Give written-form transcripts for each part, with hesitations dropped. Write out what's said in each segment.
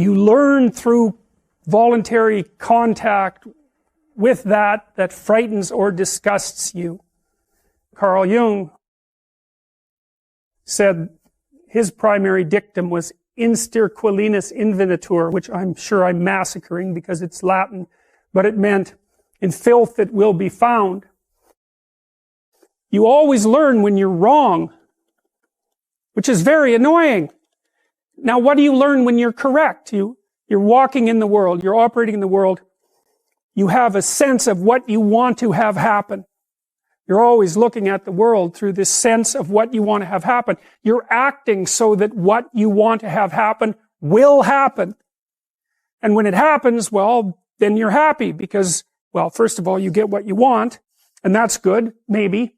you learn through voluntary contact with that frightens or disgusts you. Carl Jung said his primary dictum was insterquilinus invenitur, which I'm sure I'm massacring because it's Latin, but it meant in filth it will be found. You always learn when you're wrong, which is very annoying. Now, what do you learn when you're correct? You're walking in the world, you're operating in the world, you have a sense of what you want to have happen. You're always looking at the world through this sense of what you want to have happen. You're acting so that what you want to have happen will happen. And when it happens, well, then you're happy because, well, first of all, you get what you want, and that's good, maybe,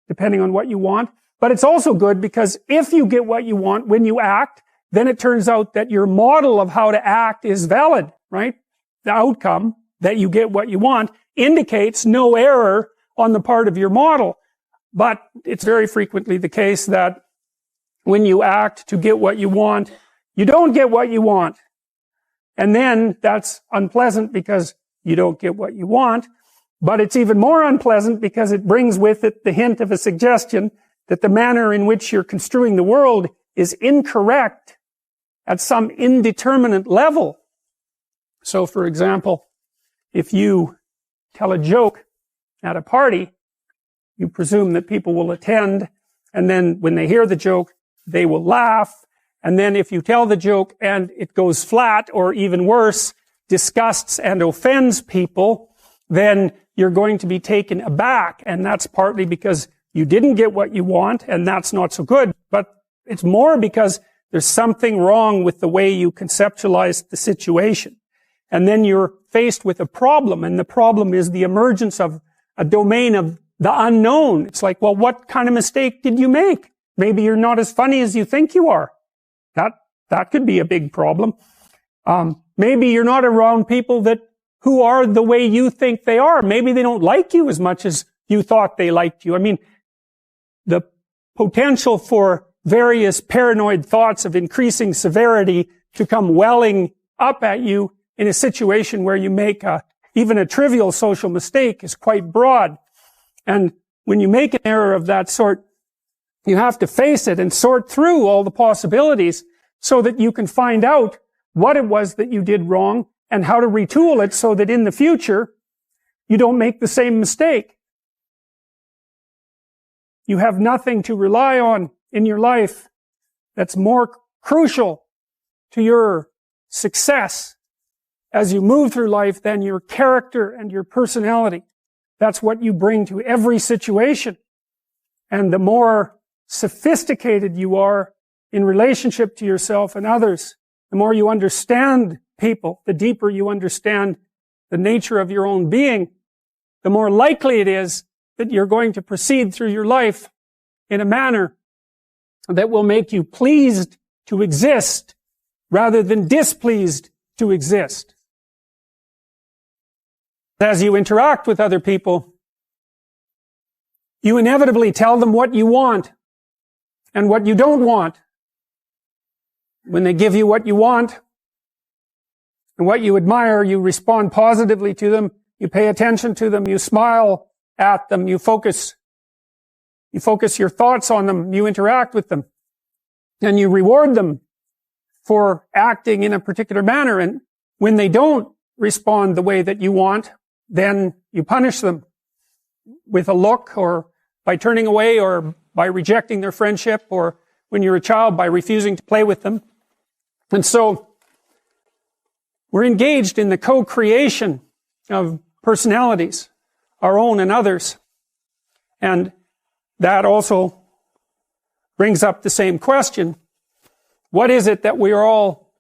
depending on what you want. But it's also good because if you get what you want when you act, then it turns out that your model of how to act is valid, right? The outcome that you get what you want indicates no error on the part of your model. But it's very frequently the case that when you act to get what you want, you don't get what you want. And then that's unpleasant because you don't get what you want. But it's even more unpleasant because it brings with it the hint of a suggestion that the manner in which you're construing the world is incorrect at some indeterminate level. So, for example, if you tell a joke at a party, you presume that people will attend, and then when they hear the joke, they will laugh. And then if you tell the joke and it goes flat, or even worse, disgusts and offends people, then you're going to be taken aback. And that's partly because you didn't get what you want, and that's not so good. But it's more because there's something wrong with the way you conceptualize the situation. And then you're faced with a problem, and the problem is the emergence of a domain of the unknown. It's like, well, what kind of mistake did you make? Maybe you're not as funny as you think you are. That could be a big problem. Maybe you're not around people who are the way you think they are. Maybe they don't like you as much as you thought they liked you. I mean, the potential for various paranoid thoughts of increasing severity to come welling up at you in a situation where you make even a trivial social mistake is quite broad. And when you make an error of that sort, you have to face it and sort through all the possibilities so that you can find out what it was that you did wrong and how to retool it so that in the future you don't make the same mistake. You have nothing to rely on in your life that's more crucial to your success as you move through life than your character and your personality. That's what you bring to every situation. And the more sophisticated you are in relationship to yourself and others, the more you understand people, the deeper you understand the nature of your own being, the more likely it is that you're going to proceed through your life in a manner that will make you pleased to exist rather than displeased to exist. As you interact with other people, you inevitably tell them what you want and what you don't want. When they give you what you want and what you admire, you respond positively to them, you pay attention to them, you smile at them, you focus your thoughts on them, you interact with them, and you reward them for acting in a particular manner. And when they don't respond the way that you want, then you punish them with a look, or by turning away, or by rejecting their friendship, or when you're a child, by refusing to play with them. And so we're engaged in the co-creation of personalities, our own and others. And that also brings up the same question. What is it that we are all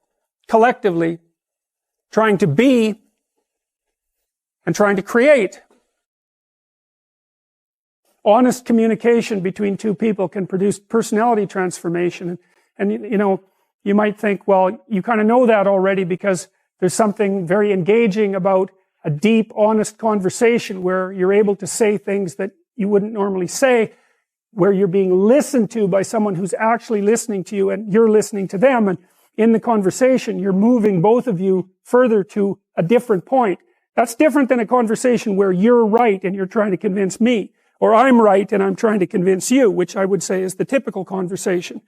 collectively trying to be and trying to create? Honest communication between two people can produce personality transformation. And you know, you might think, well, you kind of know that already because there's something very engaging about a deep, honest conversation where you're able to say things that you wouldn't normally say, where you're being listened to by someone who's actually listening to you and you're listening to them. And in the conversation, you're moving both of you further to a different point. That's different than a conversation where you're right and you're trying to convince me, or I'm right and I'm trying to convince you, which I would say is the typical conversation.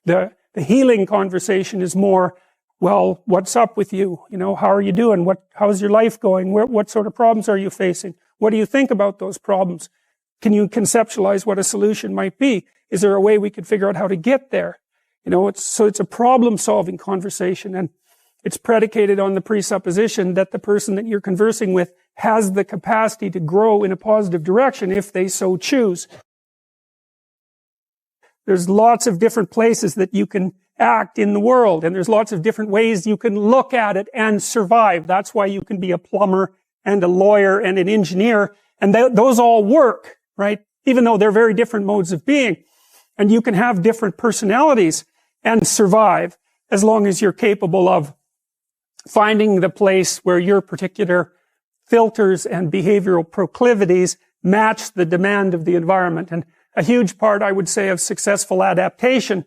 The healing conversation is more, well, what's up with you? You know, how are you doing? How's your life going? What sort of problems are you facing? What do you think about those problems? Can you conceptualize what a solution might be? Is there a way we could figure out how to get there? You know, it's a problem-solving conversation, and it's predicated on the presupposition that the person that you're conversing with has the capacity to grow in a positive direction if they so choose. There's lots of different places that you can act in the world, and there's lots of different ways you can look at it and survive. That's why you can be a plumber and a lawyer and an engineer, and those all work, right? Even though they're very different modes of being. And you can have different personalities and survive as long as you're capable of finding the place where your particular filters and behavioral proclivities match the demand of the environment. And a huge part, I would say, of successful adaptation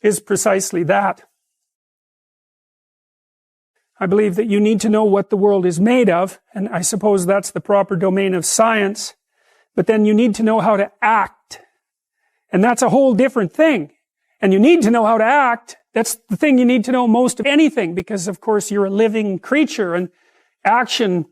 is precisely that. I believe that you need to know what the world is made of, and I suppose that's the proper domain of science, but then you need to know how to act. And that's a whole different thing. And you need to know how to act. That's the thing you need to know most of anything, because of course you're a living creature, and action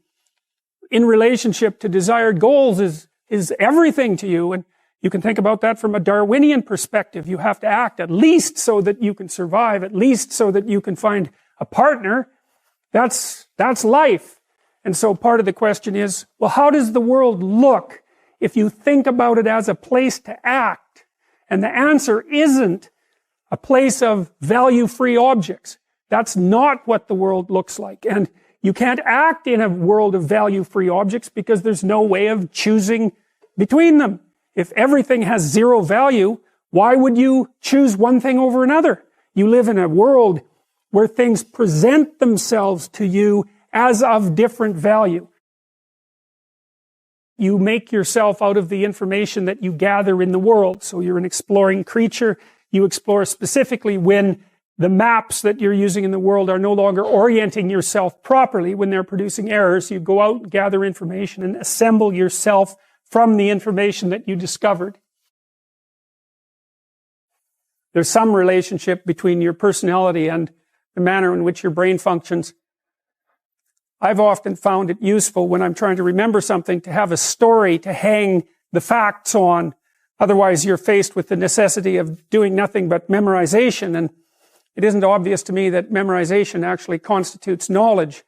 in relationship to desired goals is everything to you. And you can think about that from a Darwinian perspective. You have to act at least so that you can survive, at least so that you can find a partner. That's life. And so part of the question is, well, how does the world look if you think about it as a place to act? And the answer isn't a place of value-free objects. That's not what the world looks like. And you can't act in a world of value-free objects because there's no way of choosing between them. If everything has zero value, why would you choose one thing over another? You live in a world where things present themselves to you as of different value. You make yourself out of the information that you gather in the world. So you're an exploring creature. You explore specifically when the maps that you're using in the world are no longer orienting yourself properly, when they're producing errors. You go out, gather information, and assemble yourself from the information that you discovered. There's some relationship between your personality and the manner in which your brain functions. I've often found it useful when I'm trying to remember something to have a story to hang the facts on. Otherwise, you're faced with the necessity of doing nothing but memorization. And it isn't obvious to me that memorization actually constitutes knowledge.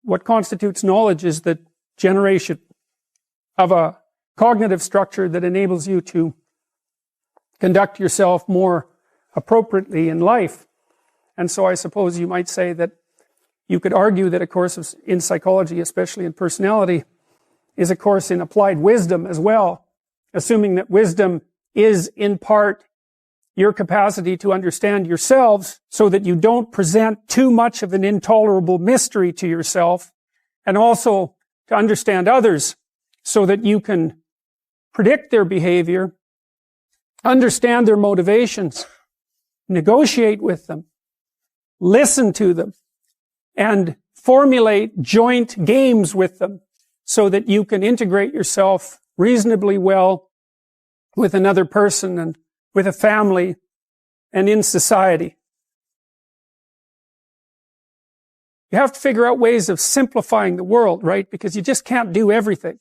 What constitutes knowledge is the generation of a cognitive structure that enables you to conduct yourself more appropriately in life. And so I suppose you might say that you could argue that a course in psychology, especially in personality, is a course in applied wisdom as well, assuming that wisdom is in part your capacity to understand yourselves so that you don't present too much of an intolerable mystery to yourself, and also to understand others so that you can predict their behavior, understand their motivations, negotiate with them, listen to them, and formulate joint games with them so that you can integrate yourself reasonably well with another person and with a family and in society. You have to figure out ways of simplifying the world, right? Because you just can't do everything.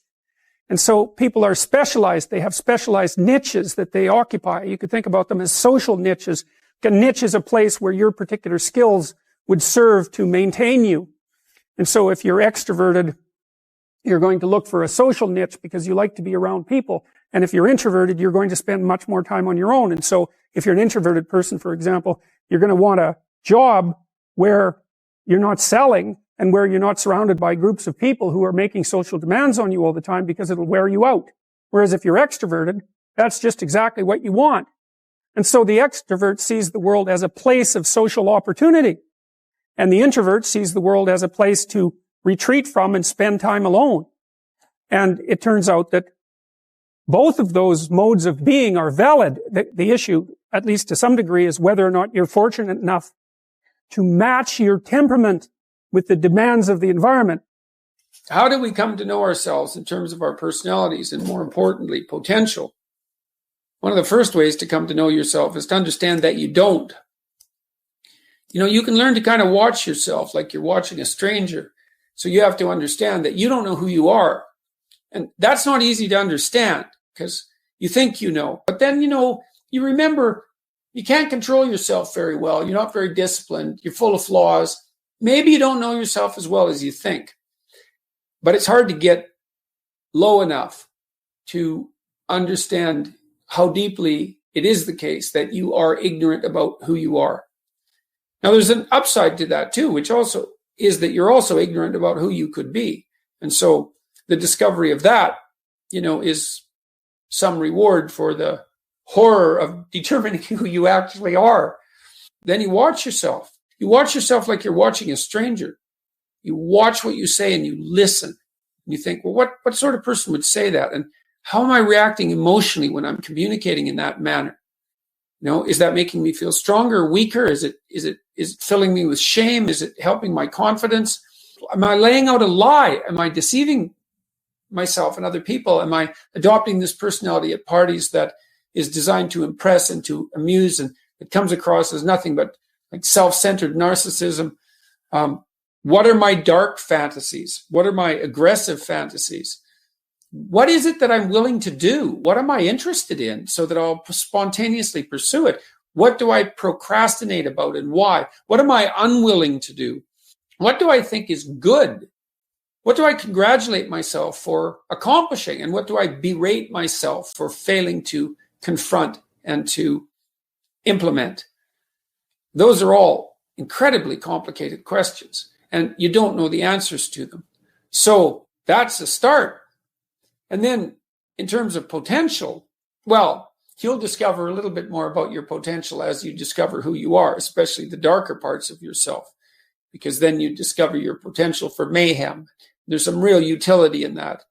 And so people are specialized. They have specialized niches that they occupy. You could think about them as social niches. A niche is a place where your particular skills would serve to maintain you. And so if you're extroverted, you're going to look for a social niche because you like to be around people. And if you're introverted, you're going to spend much more time on your own. And so if you're an introverted person, for example, you're going to want a job where you're not selling and where you're not surrounded by groups of people who are making social demands on you all the time, because it'll wear you out. Whereas if you're extroverted, that's just exactly what you want. And so the extrovert sees the world as a place of social opportunity. And the introvert sees the world as a place to retreat from and spend time alone. And it turns out that both of those modes of being are valid. The issue, at least to some degree, is whether or not you're fortunate enough to match your temperament with the demands of the environment. How do we come to know ourselves in terms of our personalities and, more importantly, potential? One of the first ways to come to know yourself is to understand that you don't. You can learn to kind of watch yourself like you're watching a stranger. So you have to understand that you don't know who you are. And that's not easy to understand because you think you know. But then, you remember you can't control yourself very well. You're not very disciplined. You're full of flaws. Maybe you don't know yourself as well as you think. But it's hard to get low enough to understand how deeply it is the case that you are ignorant about who you are. Now, there's an upside to that too, which also is that you're also ignorant about who you could be. And so the discovery of that, is some reward for the horror of determining who you actually are. Then you watch yourself. You watch yourself like you're watching a stranger. You watch what you say and you listen. And you think, well, what sort of person would say that? And how am I reacting emotionally when I'm communicating in that manner? Is that making me feel stronger or weaker? Is it filling me with shame? Is it helping my confidence? Am I laying out a lie? Am I deceiving myself and other people? Am I adopting this personality at parties that is designed to impress and to amuse, and it comes across as nothing but like self-centered narcissism? What are my dark fantasies? What are my aggressive fantasies? What is it that I'm willing to do? What am I interested in so that I'll spontaneously pursue it? What do I procrastinate about and why? What am I unwilling to do? What do I think is good? What do I congratulate myself for accomplishing? And what do I berate myself for failing to confront and to implement? Those are all incredibly complicated questions, and you don't know the answers to them. So that's a start. And then in terms of potential, well, you'll discover a little bit more about your potential as you discover who you are, especially the darker parts of yourself, because then you discover your potential for mayhem. There's some real utility in that.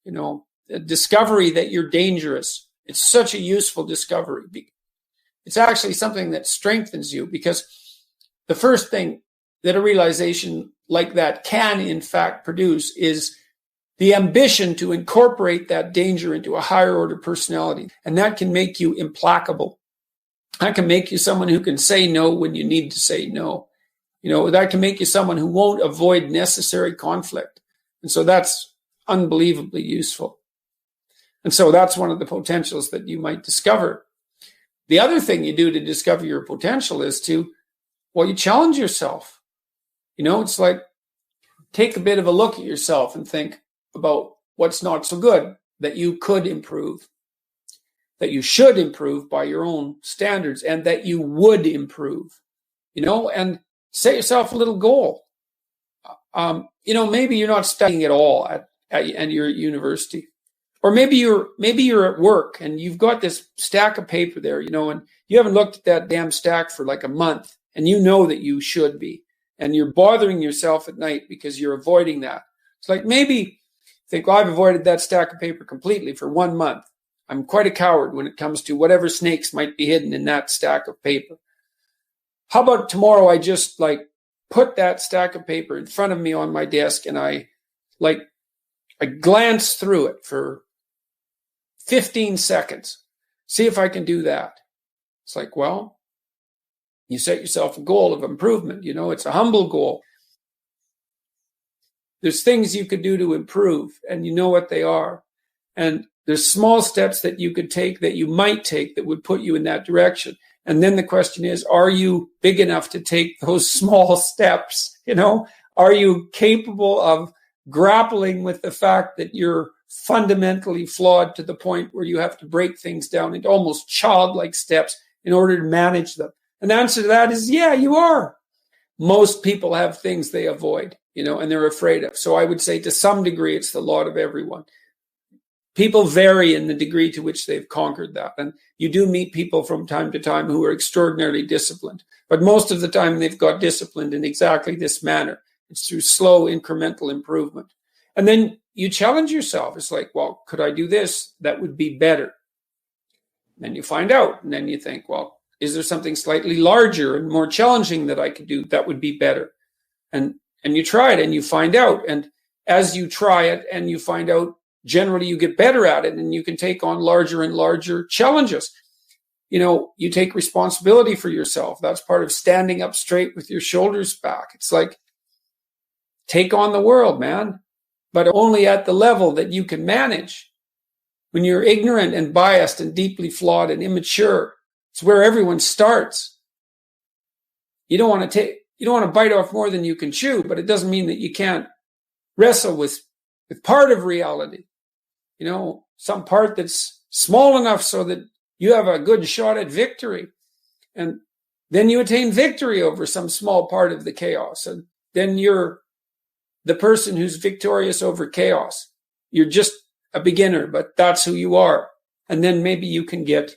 A discovery that you're dangerous. It's such a useful discovery. It's actually something that strengthens you, because the first thing that a realization like that can, in fact, produce is the ambition to incorporate that danger into a higher order personality. And that can make you implacable. That can make you someone who can say no when you need to say no. That can make you someone who won't avoid necessary conflict. And so that's unbelievably useful. And so that's one of the potentials that you might discover. The other thing you do to discover your potential is you challenge yourself. It's like take a bit of a look at yourself and think about what's not so good that you could improve, that you should improve by your own standards, and that you would improve, and set yourself a little goal. Maybe you're not studying at all and you're at university, or maybe you're at work and you've got this stack of paper there, and you haven't looked at that damn stack for like a month, and you know that you should be, and you're bothering yourself at night because you're avoiding that. It's like maybe think, well, I've avoided that stack of paper completely for 1 month. I'm quite a coward when it comes to whatever snakes might be hidden in that stack of paper. How about tomorrow I just put that stack of paper in front of me on my desk and I glance through it for 15 seconds. See if I can do that. It's like, well, you set yourself a goal of improvement. It's a humble goal. There's things you could do to improve, and you know what they are. And there's small steps that you could take, that you might take, that would put you in that direction. And then the question is, are you big enough to take those small steps? Are you capable of grappling with the fact that you're fundamentally flawed to the point where you have to break things down into almost childlike steps in order to manage them? And the answer to that is, yeah, you are. Most people have things they avoid, and they're afraid of. So I would say to some degree, it's the lot of everyone. People vary in the degree to which they've conquered that. And you do meet people from time to time who are extraordinarily disciplined. But most of the time, they've got disciplined in exactly this manner. It's through slow, incremental improvement. And then you challenge yourself. It's like, well, could I do this? That would be better. And then you find out. And then you think, well, is there something slightly larger and more challenging that I could do that would be better? And you try it and you find out. And as you try it and you find out, generally you get better at it and you can take on larger and larger challenges. You take responsibility for yourself. That's part of standing up straight with your shoulders back. It's like, take on the world, man, but only at the level that you can manage. When you're ignorant and biased and deeply flawed and immature, it's where everyone starts. You don't want to bite off more than you can chew, but it doesn't mean that you can't wrestle with part of reality. Some part that's small enough so that you have a good shot at victory. And then you attain victory over some small part of the chaos. And then you're the person who's victorious over chaos. You're just a beginner, but that's who you are. And then maybe you can get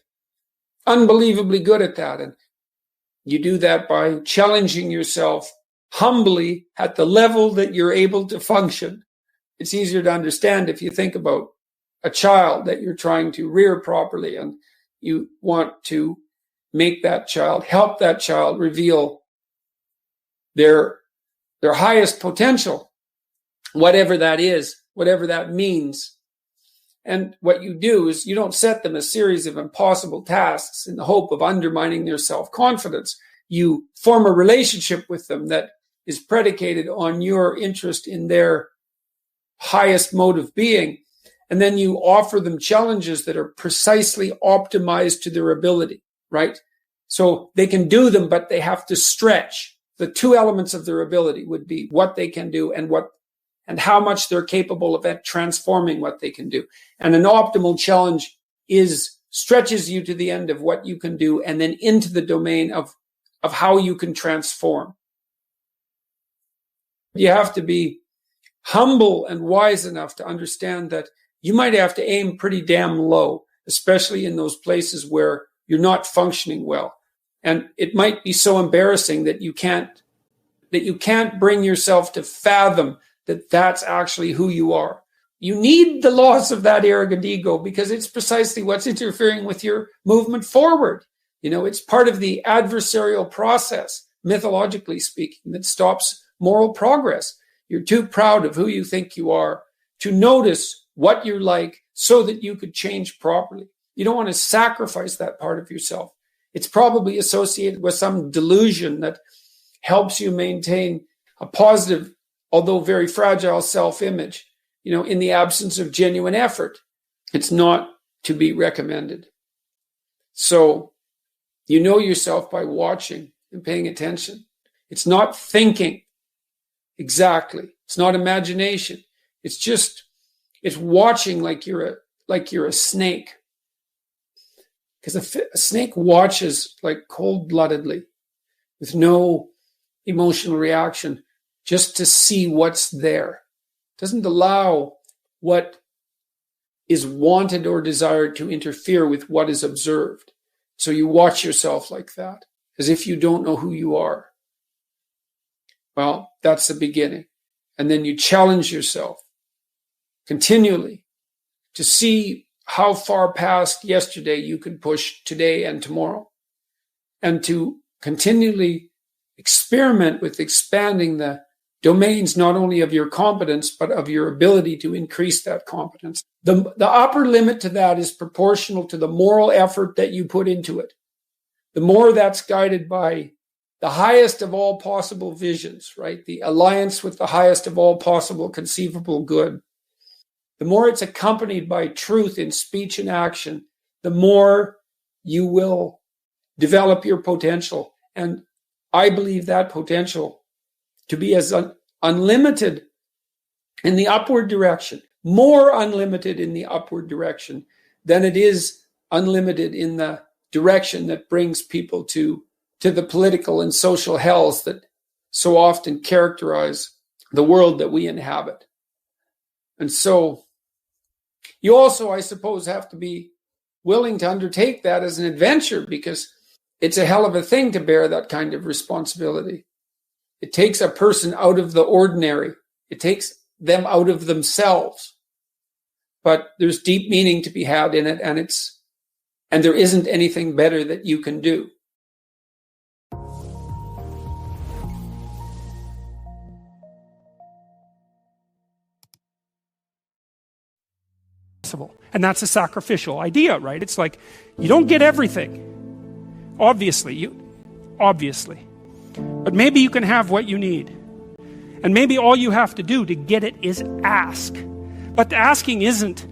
unbelievably good at that. And you do that by challenging yourself humbly at the level that you're able to function. It's easier to understand if you think about a child that you're trying to rear properly, and you want to make that child, help that child reveal their highest potential, whatever that is, whatever that means. And what you do is you don't set them a series of impossible tasks in the hope of undermining their self-confidence. You form a relationship with them that is predicated on your interest in their highest mode of being. And then you offer them challenges that are precisely optimized to their ability, right? So they can do them, but they have to stretch. The two elements of their ability would be what they can do and how much they're capable of transforming what they can do. And an optimal challenge stretches you to the end of what you can do and then into the domain of how you can transform. You have to be humble and wise enough to understand that you might have to aim pretty damn low, especially in those places where you're not functioning well. And it might be so embarrassing that you can't bring yourself to fathom that that's actually who you are. You need the loss of that arrogant ego because it's precisely what's interfering with your movement forward. It's part of the adversarial process, mythologically speaking, that stops moral progress. You're too proud of who you think you are to notice what you're like so that you could change properly. You don't want to sacrifice that part of yourself. It's probably associated with some delusion that helps you maintain a positive, although very fragile self-image, in the absence of genuine effort. It's not to be recommended. So you know yourself by watching and paying attention. It's not thinking exactly. It's not imagination. It's watching like you're a snake. Because a snake watches like cold-bloodedly with no emotional reaction just to see what's there. It doesn't allow what is wanted or desired to interfere with what is observed. So you watch yourself like that, as if you don't know who you are. Well, that's the beginning. And then you challenge yourself continually to see how far past yesterday you can push today and tomorrow, and to continually experiment with expanding the domains not only of your competence, but of your ability to increase that competence. The upper limit to that is proportional to the moral effort that you put into it. The more that's guided by the highest of all possible visions, right? The alliance with the highest of all possible conceivable good. The more it's accompanied by truth in speech and action, the more you will develop your potential. And I believe that potential to be as unlimited in the upward direction, more unlimited in the upward direction than it is unlimited in the direction that brings people to the political and social hells that so often characterize the world that we inhabit. And so you also, I suppose, have to be willing to undertake that as an adventure, because it's a hell of a thing to bear that kind of responsibility. It takes a person out of the ordinary. It takes them out of themselves. But there's deep meaning to be had in it, and there isn't anything better that you can do. possible. And that's a sacrificial idea, right? It's like, you don't get everything. Obviously. But maybe you can have what you need. And maybe all you have to do to get it is ask. But the asking isn't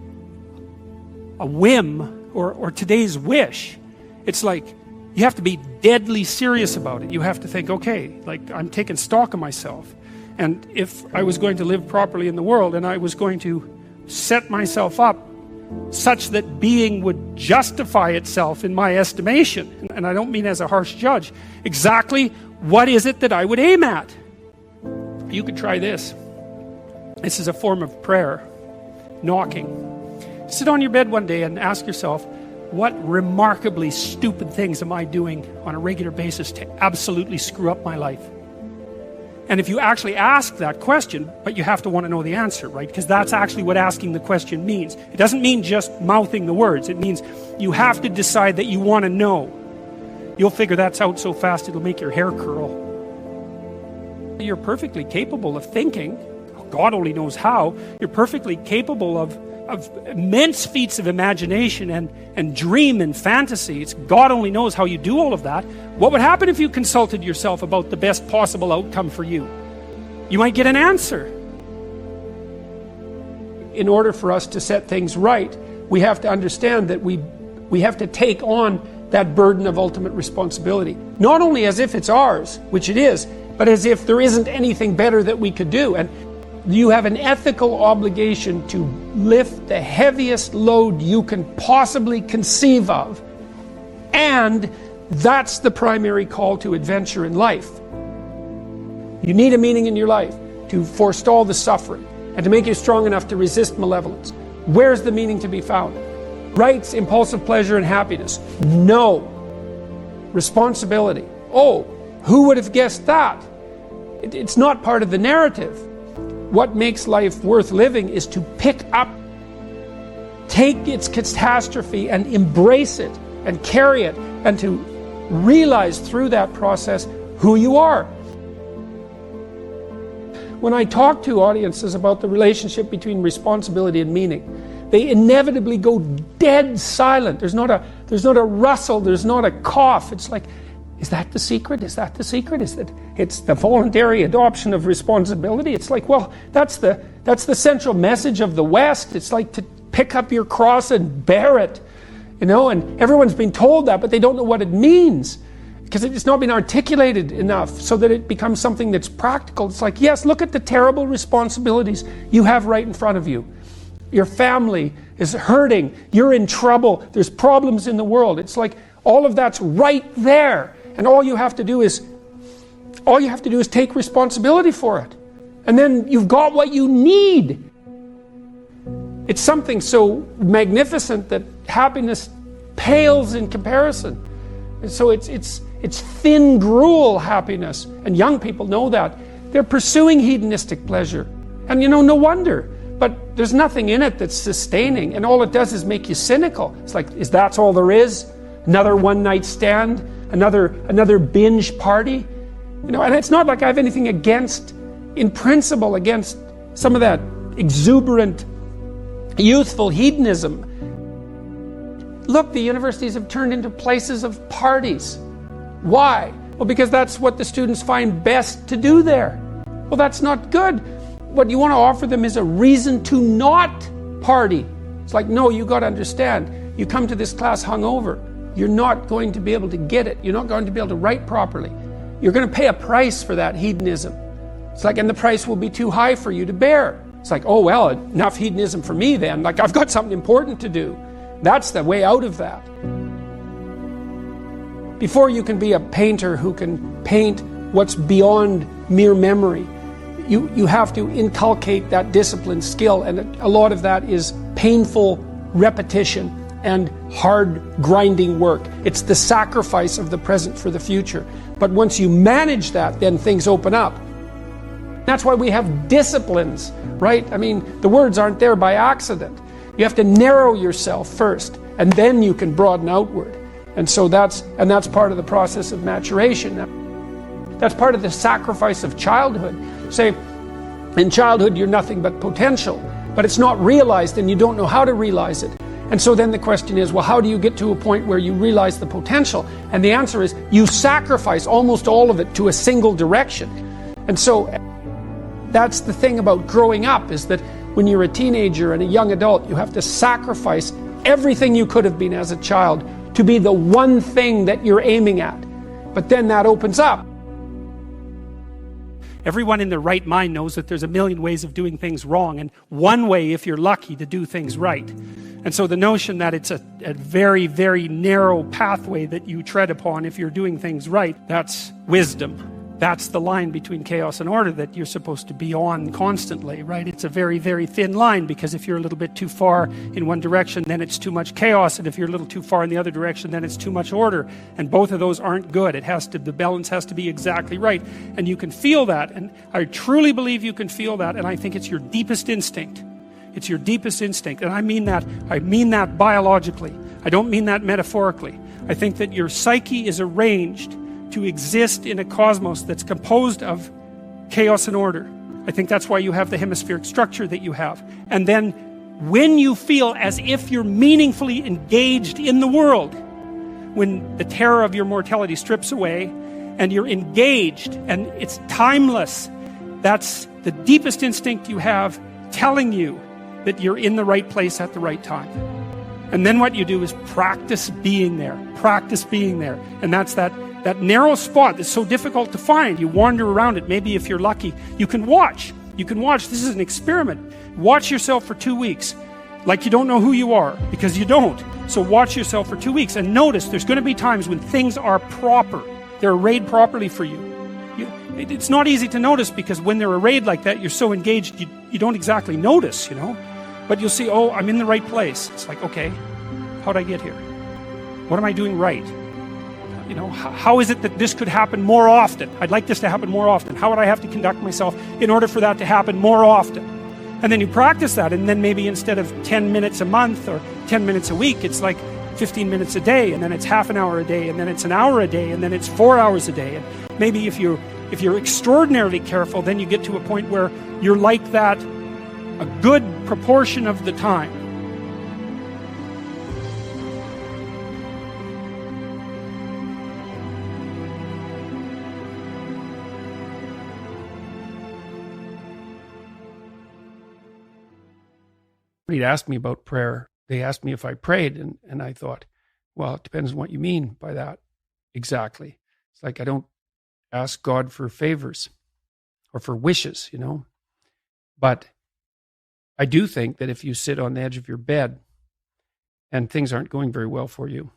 a whim or today's wish. It's like, you have to be deadly serious about it. You have to think, okay, like, I'm taking stock of myself. And if I was going to live properly in the world, and I was going to set myself up such that being would justify itself in my estimation, and I don't mean as a harsh judge, exactly what is it that I would aim at? You could try this. This is a form of prayer, knocking. Sit on your bed one day and ask yourself, what remarkably stupid things am I doing on a regular basis to absolutely screw up my life? And if you actually ask that question, but you have to want to know the answer, right? Because that's actually what asking the question means. It doesn't mean just mouthing the words. It means you have to decide that you want to know. You'll figure that's out so fast it'll make your hair curl. You're perfectly capable of thinking. God only knows how. You're perfectly capable of immense feats of imagination and dream and fantasy. It's God only knows how you do all of that. What would happen if you consulted yourself about the best possible outcome for you? You might get an answer. In order for us to set things right, we have to understand that we have to take on that burden of ultimate responsibility. Not only as if it's ours, which it is, but as if there isn't anything better that we could do. And you have an ethical obligation to lift the heaviest load you can possibly conceive of. And that's the primary call to adventure in life. You need a meaning in your life to forestall the suffering and to make you strong enough to resist malevolence. Where's the meaning to be found? Rights, impulsive pleasure, and happiness? No. Responsibility? Oh, who would have guessed that? It's not part of the narrative. What makes life worth living is to pick up, take its catastrophe and embrace it and carry it, and to realize through that process who you are. When I talk to audiences about the relationship between responsibility and meaning, they inevitably go dead silent. There's not a rustle, there's not a cough. It's like, is that the secret? Is that the secret? Is that it's the voluntary adoption of responsibility? It's like, well, that's the central message of the West. It's like to pick up your cross and bear it, you know. And everyone's been told that, but they don't know what it means because it's not been articulated enough so that it becomes something that's practical. It's like, yes, look at the terrible responsibilities you have right in front of you. Your family is hurting. You're in trouble. There's problems in the world. It's like all of that's right there. And all you have to do is take responsibility for it. And then you've got what you need. It's something so magnificent that happiness pales in comparison. And so it's thin gruel happiness. And young people know that. They're pursuing hedonistic pleasure. And you know, no wonder. But there's nothing in it that's sustaining. And all it does is make you cynical. It's like, is that all there is? Another one-night stand? Another binge party, you know. And it's not like I have anything in principle against some of that exuberant, youthful hedonism. Look, the universities have turned into places of parties. Why? Well, because that's what the students find best to do there. Well, that's not good. What you want to offer them is a reason to not party. It's like, no, you got to understand. You come to this class hungover. You're not going to be able to get it. You're not going to be able to write properly. You're going to pay a price for that hedonism. It's like, and the price will be too high for you to bear. It's like, oh, well, enough hedonism for me then. Like, I've got something important to do. That's the way out of that. Before you can be a painter who can paint what's beyond mere memory, you have to inculcate that disciplined skill. And a lot of that is painful repetition and hard grinding work. It's the sacrifice of the present for the future. But once you manage that, then things open up. That's why we have disciplines, right? I mean, the words aren't there by accident. You have to narrow yourself first, and then you can broaden outward. And so that's part of the process of maturation. That's part of the sacrifice of childhood. Say, in childhood, you're nothing but potential. but it's not realized and you don't know how to realize it. And so then the question is, well, how do you get to a point where you realize the potential? And the answer is, you sacrifice almost all of it to a single direction. And so that's the thing about growing up, is that when you're a teenager and a young adult, you have to sacrifice everything you could have been as a child to be the one thing that you're aiming at. But then that opens up. Everyone in their right mind knows that there's a million ways of doing things wrong, and one way, if you're lucky, to do things right. And so the notion that it's a very, very narrow pathway that you tread upon if you're doing things right, that's wisdom. That's the line between chaos and order that you're supposed to be on constantly, right? It's a very, very thin line, because if you're a little bit too far in one direction, then it's too much chaos, and if you're a little too far in the other direction, then it's too much order, and both of those aren't good. The balance has to be exactly right, and you can feel that, and I truly believe you can feel that, and I think it's your deepest instinct. It's your deepest instinct, and I mean that biologically. I don't mean that metaphorically. I think that your psyche is arranged to exist in a cosmos that's composed of chaos and order. I think that's why you have the hemispheric structure that you have. And then when you feel as if you're meaningfully engaged in the world, when the terror of your mortality strips away and you're engaged and it's timeless, that's the deepest instinct you have telling you that you're in the right place at the right time. And then what you do is practice being there. Practice being there. And that's that narrow spot that's so difficult to find. You wander around it. Maybe if you're lucky, you can watch. You can watch. This is an experiment. Watch yourself for 2 weeks. Like you don't know who you are, because you don't. So watch yourself for 2 weeks and notice there's going to be times when things are proper. They're arrayed properly for you. It's not easy to notice, because when they're arrayed like that, you're so engaged, you don't exactly notice, But you'll see, oh, I'm in the right place. It's like, okay, how'd I get here? What am I doing right? How is it that this could happen more often? I'd like this to happen more often. How would I have to conduct myself in order for that to happen more often? And then you practice that, and then maybe instead of 10 minutes a month or 10 minutes a week, it's like 15 minutes a day, and then it's half an hour a day, and then it's an hour a day, and then it's 4 hours a day. And maybe if you're extraordinarily careful, then you get to a point where you're like that a good proportion of the time. Somebody asked me about prayer. They asked me if I prayed, and I thought, well, it depends on what you mean by that exactly. It's like I don't ask God for favors or for wishes, But I do think that if you sit on the edge of your bed and things aren't going very well for you,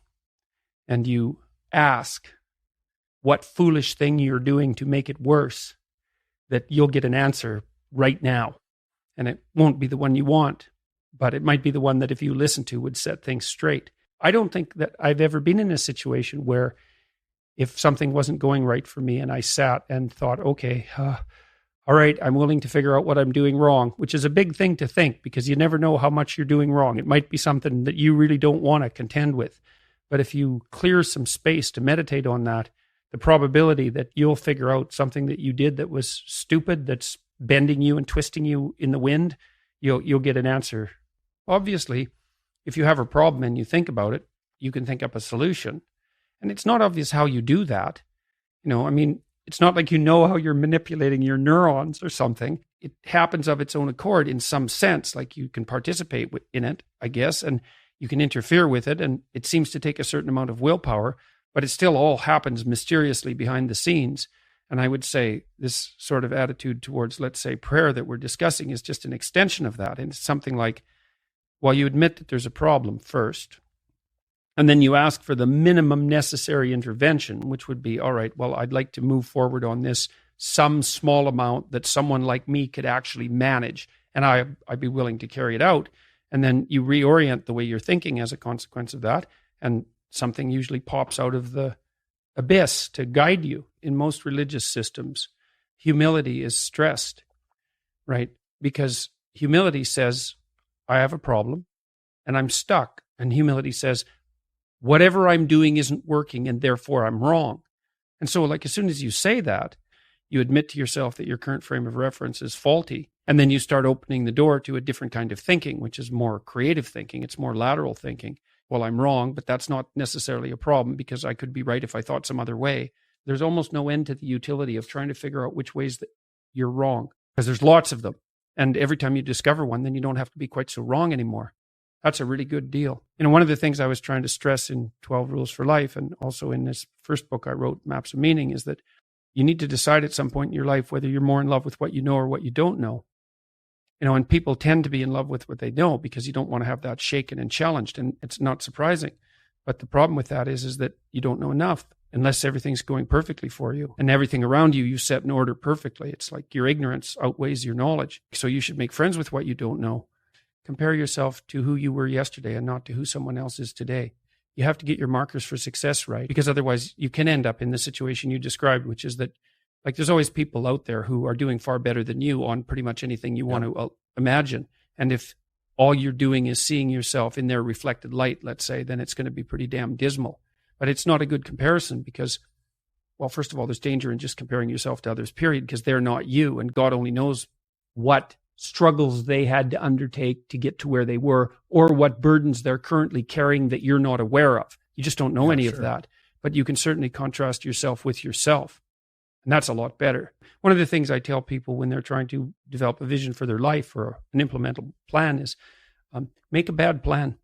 and you ask what foolish thing you're doing to make it worse, that you'll get an answer right now. And it won't be the one you want, but it might be the one that if you listen to would set things straight. I don't think that I've ever been in a situation where if something wasn't going right for me and I sat and thought, okay, all right, I'm willing to figure out what I'm doing wrong, which is a big thing to think, because you never know how much you're doing wrong. It might be something that you really don't want to contend with. But if you clear some space to meditate on that, the probability that you'll figure out something that you did that was stupid, that's bending you and twisting you in the wind, you'll get an answer. Obviously, if you have a problem and you think about it, you can think up a solution. And it's not obvious how you do that. It's not like how you're manipulating your neurons or something. It happens of its own accord in some sense, like you can participate in it, I guess, and you can interfere with it, and it seems to take a certain amount of willpower, but it still all happens mysteriously behind the scenes. And I would say this sort of attitude towards, let's say, prayer that we're discussing is just an extension of that. And it's something like, well, you admit that there's a problem first, and then you ask for the minimum necessary intervention, which would be, all right, well, I'd like to move forward on this, some small amount that someone like me could actually manage, and I'd be willing to carry it out. And then you reorient the way you're thinking as a consequence of that, and something usually pops out of the abyss to guide you. In most religious systems, humility is stressed, right? Because humility says, I have a problem and I'm stuck. And humility says, whatever I'm doing isn't working and therefore I'm wrong. And so like as soon as you say that, you admit to yourself that your current frame of reference is faulty. And then you start opening the door to a different kind of thinking, which is more creative thinking. It's more lateral thinking. Well, I'm wrong, but that's not necessarily a problem because I could be right if I thought some other way. There's almost no end to the utility of trying to figure out which ways that you're wrong, because there's lots of them. And every time you discover one, then you don't have to be quite so wrong anymore. That's a really good deal. One of the things I was trying to stress in 12 Rules for Life, and also in this first book I wrote, Maps of Meaning, is that you need to decide at some point in your life whether you're more in love with what you know or what you don't know. And people tend to be in love with what they know because you don't want to have that shaken and challenged. And it's not surprising. But the problem with that is that you don't know enough unless everything's going perfectly for you. And everything around you, you set in order perfectly. It's like your ignorance outweighs your knowledge. So you should make friends with what you don't know. Compare yourself to who you were yesterday and not to who someone else is today. You have to get your markers for success right, because otherwise you can end up in the situation you described, which is that there's always people out there who are doing far better than you on pretty much anything you want to imagine. And if all you're doing is seeing yourself in their reflected light, let's say, then it's going to be pretty damn dismal. But it's not a good comparison because, well, first of all, there's danger in just comparing yourself to others, period, because they're not you. And God only knows what struggles they had to undertake to get to where they were, or what burdens they're currently carrying that you're not aware of. You just don't know any of that. But you can certainly contrast yourself with yourself. And that's a lot better. One of the things I tell people when they're trying to develop a vision for their life or an implementable plan is make a bad plan.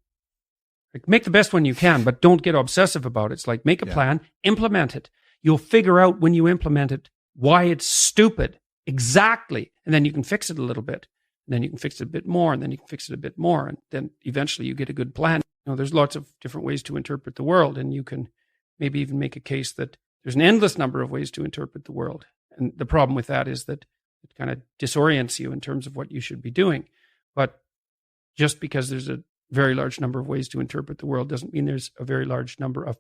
Make the best one you can, but don't get obsessive about it. It's like, make a plan, implement it. You'll figure out when you implement it why it's stupid. Exactly. And then you can fix it a little bit. And then you can fix it a bit more. And then you can fix it a bit more. And then eventually you get a good plan. There's lots of different ways to interpret the world. And you can maybe even make a case that there's an endless number of ways to interpret the world. And the problem with that is that it kind of disorients you in terms of what you should be doing. But just because there's a very large number of ways to interpret the world doesn't mean there's a very large number of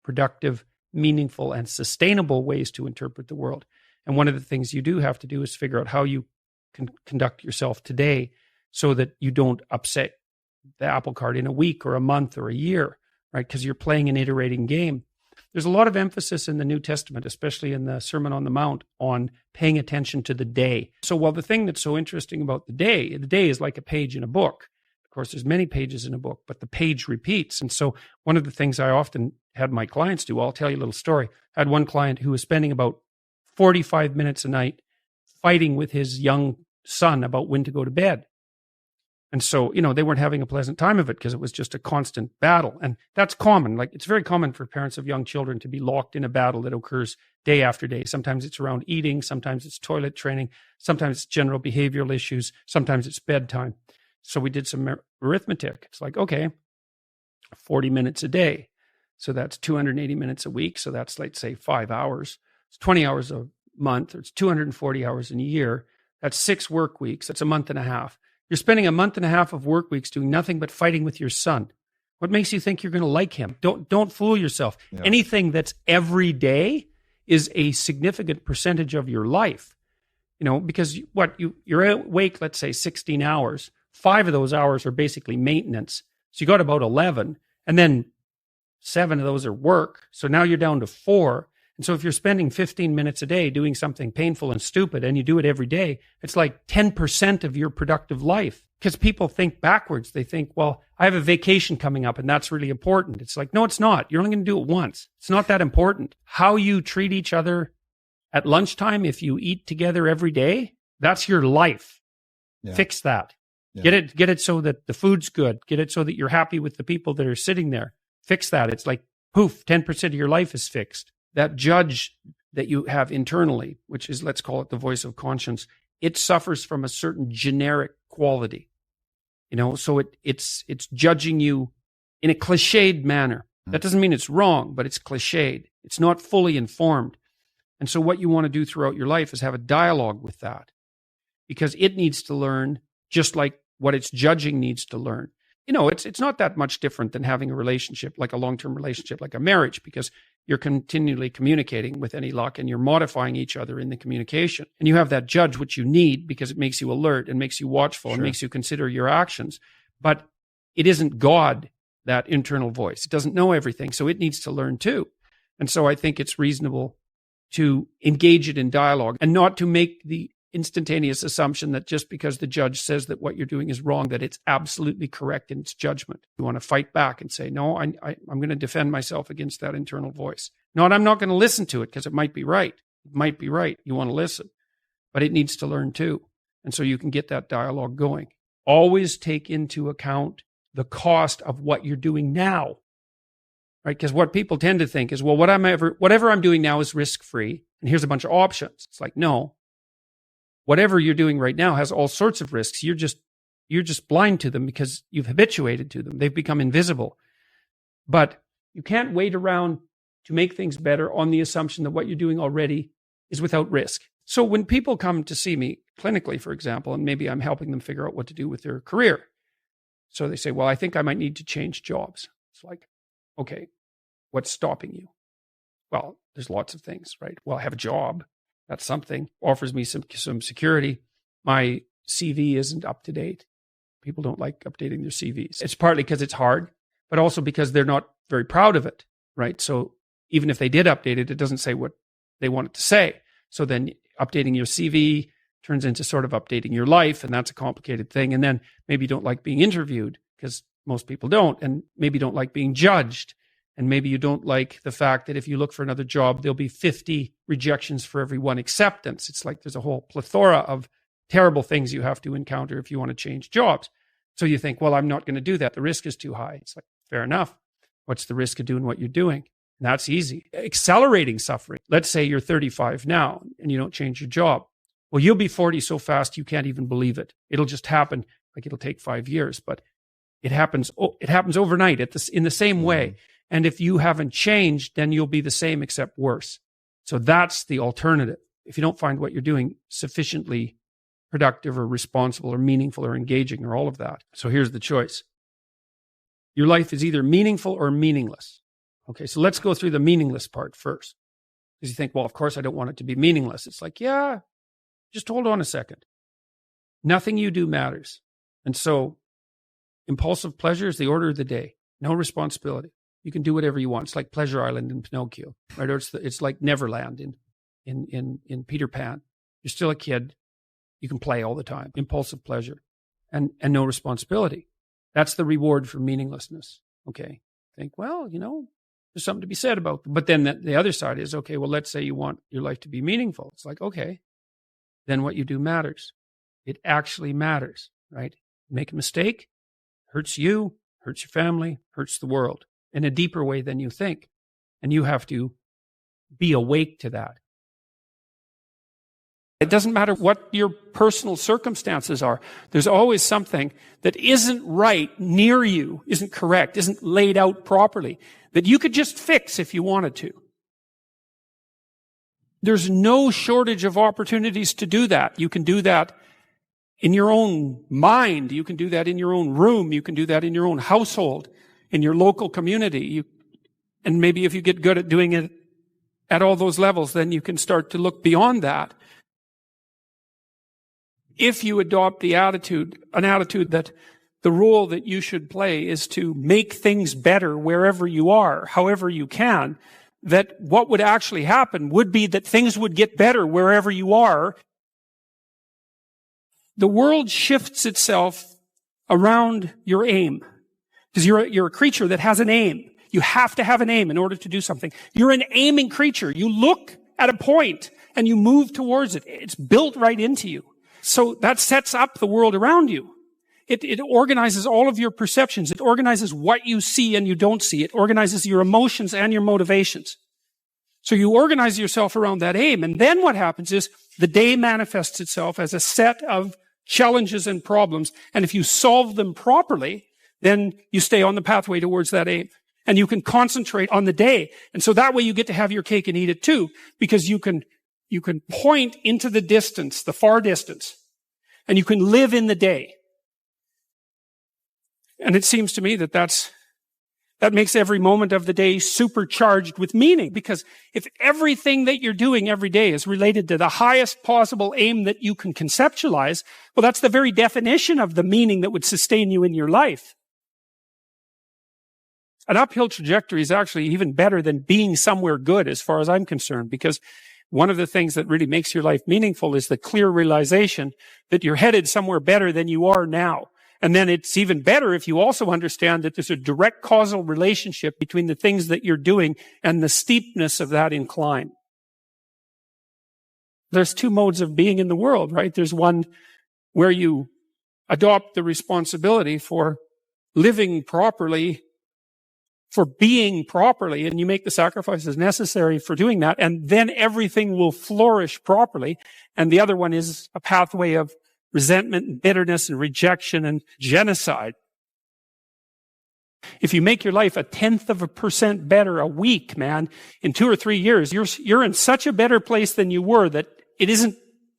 productive, meaningful, and sustainable ways to interpret the world. And one of the things you do have to do is figure out how you can conduct yourself today so that you don't upset the apple cart in a week or a month or a year, right? Because you're playing an iterating game. There's a lot of emphasis in the New Testament, especially in the Sermon on the Mount, on paying attention to the day. So while the thing that's so interesting about the day is like a page in a book. Of course, there's many pages in a book, but the page repeats. And so one of the things I often had my clients do, I'll tell you a little story. I had one client who was spending about 45 minutes a night fighting with his young son about when to go to bed. And so, they weren't having a pleasant time of it because it was just a constant battle. And that's common. It's very common for parents of young children to be locked in a battle that occurs day after day. Sometimes it's around eating. Sometimes it's toilet training. Sometimes it's general behavioral issues. Sometimes it's bedtime. So we did some arithmetic. It's like, okay, 40 minutes a day. So that's 280 minutes a week. So that's, let's say, 5 hours. It's 20 hours a month, or it's 240 hours in a year. That's 6 work weeks. That's a month and a half. You're spending a month and a half of work weeks doing nothing but fighting with your son. What makes you think you're going to like him? Don't fool yourself. Yeah. Anything that's every day is a significant percentage of your life. Because you're awake, let's say 16 hours. 5 of those hours are basically maintenance. So you got about 11, and then 7 of those are work. So now you're down to 4. And so if you're spending 15 minutes a day doing something painful and stupid, and you do it every day, it's like 10% of your productive life. Because people think backwards. They think, well, I have a vacation coming up and that's really important. It's like, no, it's not. You're only going to do it once. It's not that important. How you treat each other at lunchtime, if you eat together every day, that's your life. Yeah. Fix that. Yeah. Get it so that the food's good. Get it so that you're happy with the people that are sitting there. Fix that. It's like, poof, 10% of your life is fixed. That judge that you have internally, which is, let's call it the voice of conscience, it suffers from a certain generic quality. So it's judging you in a cliched manner. That doesn't mean it's wrong, but it's cliched. It's not fully informed. And so what you want to do throughout your life is have a dialogue with that, because it needs to learn just like what its judging needs to learn. It's not that much different than having a relationship, like a long-term relationship, like a marriage, because you're continually communicating with any luck and you're modifying each other in the communication. And you have that judge, which you need because it makes you alert and makes you watchful and makes you consider your actions. But it isn't God, that internal voice. It doesn't know everything, so it needs to learn too. And so I think it's reasonable to engage it in dialogue and not to make the instantaneous assumption that just because the judge says that what you're doing is wrong, that it's absolutely correct in its judgment. You want to fight back and say, no, I'm going to defend myself against that internal voice. No, and I'm not going to listen to it because it might be right. It might be right. You want to listen, but it needs to learn too. And so you can get that dialogue going. Always take into account the cost of what you're doing now, right? Because what people tend to think is, well, whatever I'm doing now is risk-free, and here's a bunch of options. It's like, no, whatever you're doing right now has all sorts of risks. You're just blind to them because you've habituated to them. They've become invisible. But you can't wait around to make things better on the assumption that what you're doing already is without risk. So when people come to see me clinically, for example, and maybe I'm helping them figure out what to do with their career. So they say, well, I think I might need to change jobs. It's like, okay, what's stopping you? Well, there's lots of things, right? Well, I have a job. That's something. Offers me some security. My CV isn't up to date. People don't like updating their CVs. It's partly because it's hard, but also because they're not very proud of it, right? So even if they did update it, it doesn't say what they want it to say. So then updating your CV turns into sort of updating your life, and that's a complicated thing. And then maybe you don't like being interviewed, because most people don't, and maybe you don't like being judged. And maybe you don't like the fact that if you look for another job, there'll be 50 rejections for every one acceptance. It's like there's a whole plethora of terrible things you have to encounter if you want to change jobs. So you think, well, I'm not going to do that. The risk is too high. It's like, fair enough. What's the risk of doing what you're doing? And that's easy. Accelerating suffering. Let's say you're 35 now and you don't change your job. Well, you'll be 40 so fast you can't even believe it. It'll just happen. Like it'll take 5 years, but it happens overnight in the same way. And if you haven't changed, then you'll be the same except worse. So that's the alternative. If you don't find what you're doing sufficiently productive or responsible or meaningful or engaging or all of that. So here's the choice. Your life is either meaningful or meaningless. Okay, so let's go through the meaningless part first. Because you think, well, of course I don't want it to be meaningless. It's like, yeah, just hold on a second. Nothing you do matters. And so impulsive pleasure is the order of the day. No responsibility. You can do whatever you want. It's like Pleasure Island in Pinocchio, right? Or it's like Neverland in Peter Pan. You're still a kid. You can play all the time. Impulsive pleasure and no responsibility. That's the reward for meaninglessness. Okay. Think, well, there's something to be said about them. But then the other side is, okay, well, let's say you want your life to be meaningful. It's like, okay, then what you do matters. It actually matters, right? Make a mistake, hurts you, hurts your family, hurts the world in a deeper way than you think. And you have to be awake to that. It doesn't matter what your personal circumstances are. There's always something that isn't right near you, isn't correct, isn't laid out properly, that you could just fix if you wanted to. There's no shortage of opportunities to do that. You can do that in your own mind. You can do that in your own room. You can do that in your own household, in your local community. And maybe if you get good at doing it at all those levels, then you can start to look beyond that. If you adopt an attitude that the role that you should play is to make things better wherever you are, however you can, that what would actually happen would be that things would get better wherever you are. The world shifts itself around your aim, because you're a creature that has an aim. You have to have an aim in order to do something. You're an aiming creature. You look at a point and you move towards it. It's built right into you. So that sets up the world around you. It organizes all of your perceptions. It organizes what you see and you don't see. It organizes your emotions and your motivations. So you organize yourself around that aim. And then what happens is the day manifests itself as a set of challenges and problems. And if you solve them properly, then you stay on the pathway towards that aim. And you can concentrate on the day. And so that way you get to have your cake and eat it too, because you can point into the distance, the far distance, and you can live in the day. And it seems to me that makes every moment of the day supercharged with meaning, because if everything that you're doing every day is related to the highest possible aim that you can conceptualize, well, that's the very definition of the meaning that would sustain you in your life. An uphill trajectory is actually even better than being somewhere good as far as I'm concerned, because one of the things that really makes your life meaningful is the clear realization that you're headed somewhere better than you are now. And then it's even better if you also understand that there's a direct causal relationship between the things that you're doing and the steepness of that incline. There's two modes of being in the world, right? There's one where you adopt the responsibility for living properly, for being properly, and you make the sacrifices necessary for doing that, and then everything will flourish properly. And the other one is a pathway of resentment and bitterness and rejection and genocide. If you make your life 0.1% better a week, man, in 2 or 3 years, you're in such a better place than you were that it isn't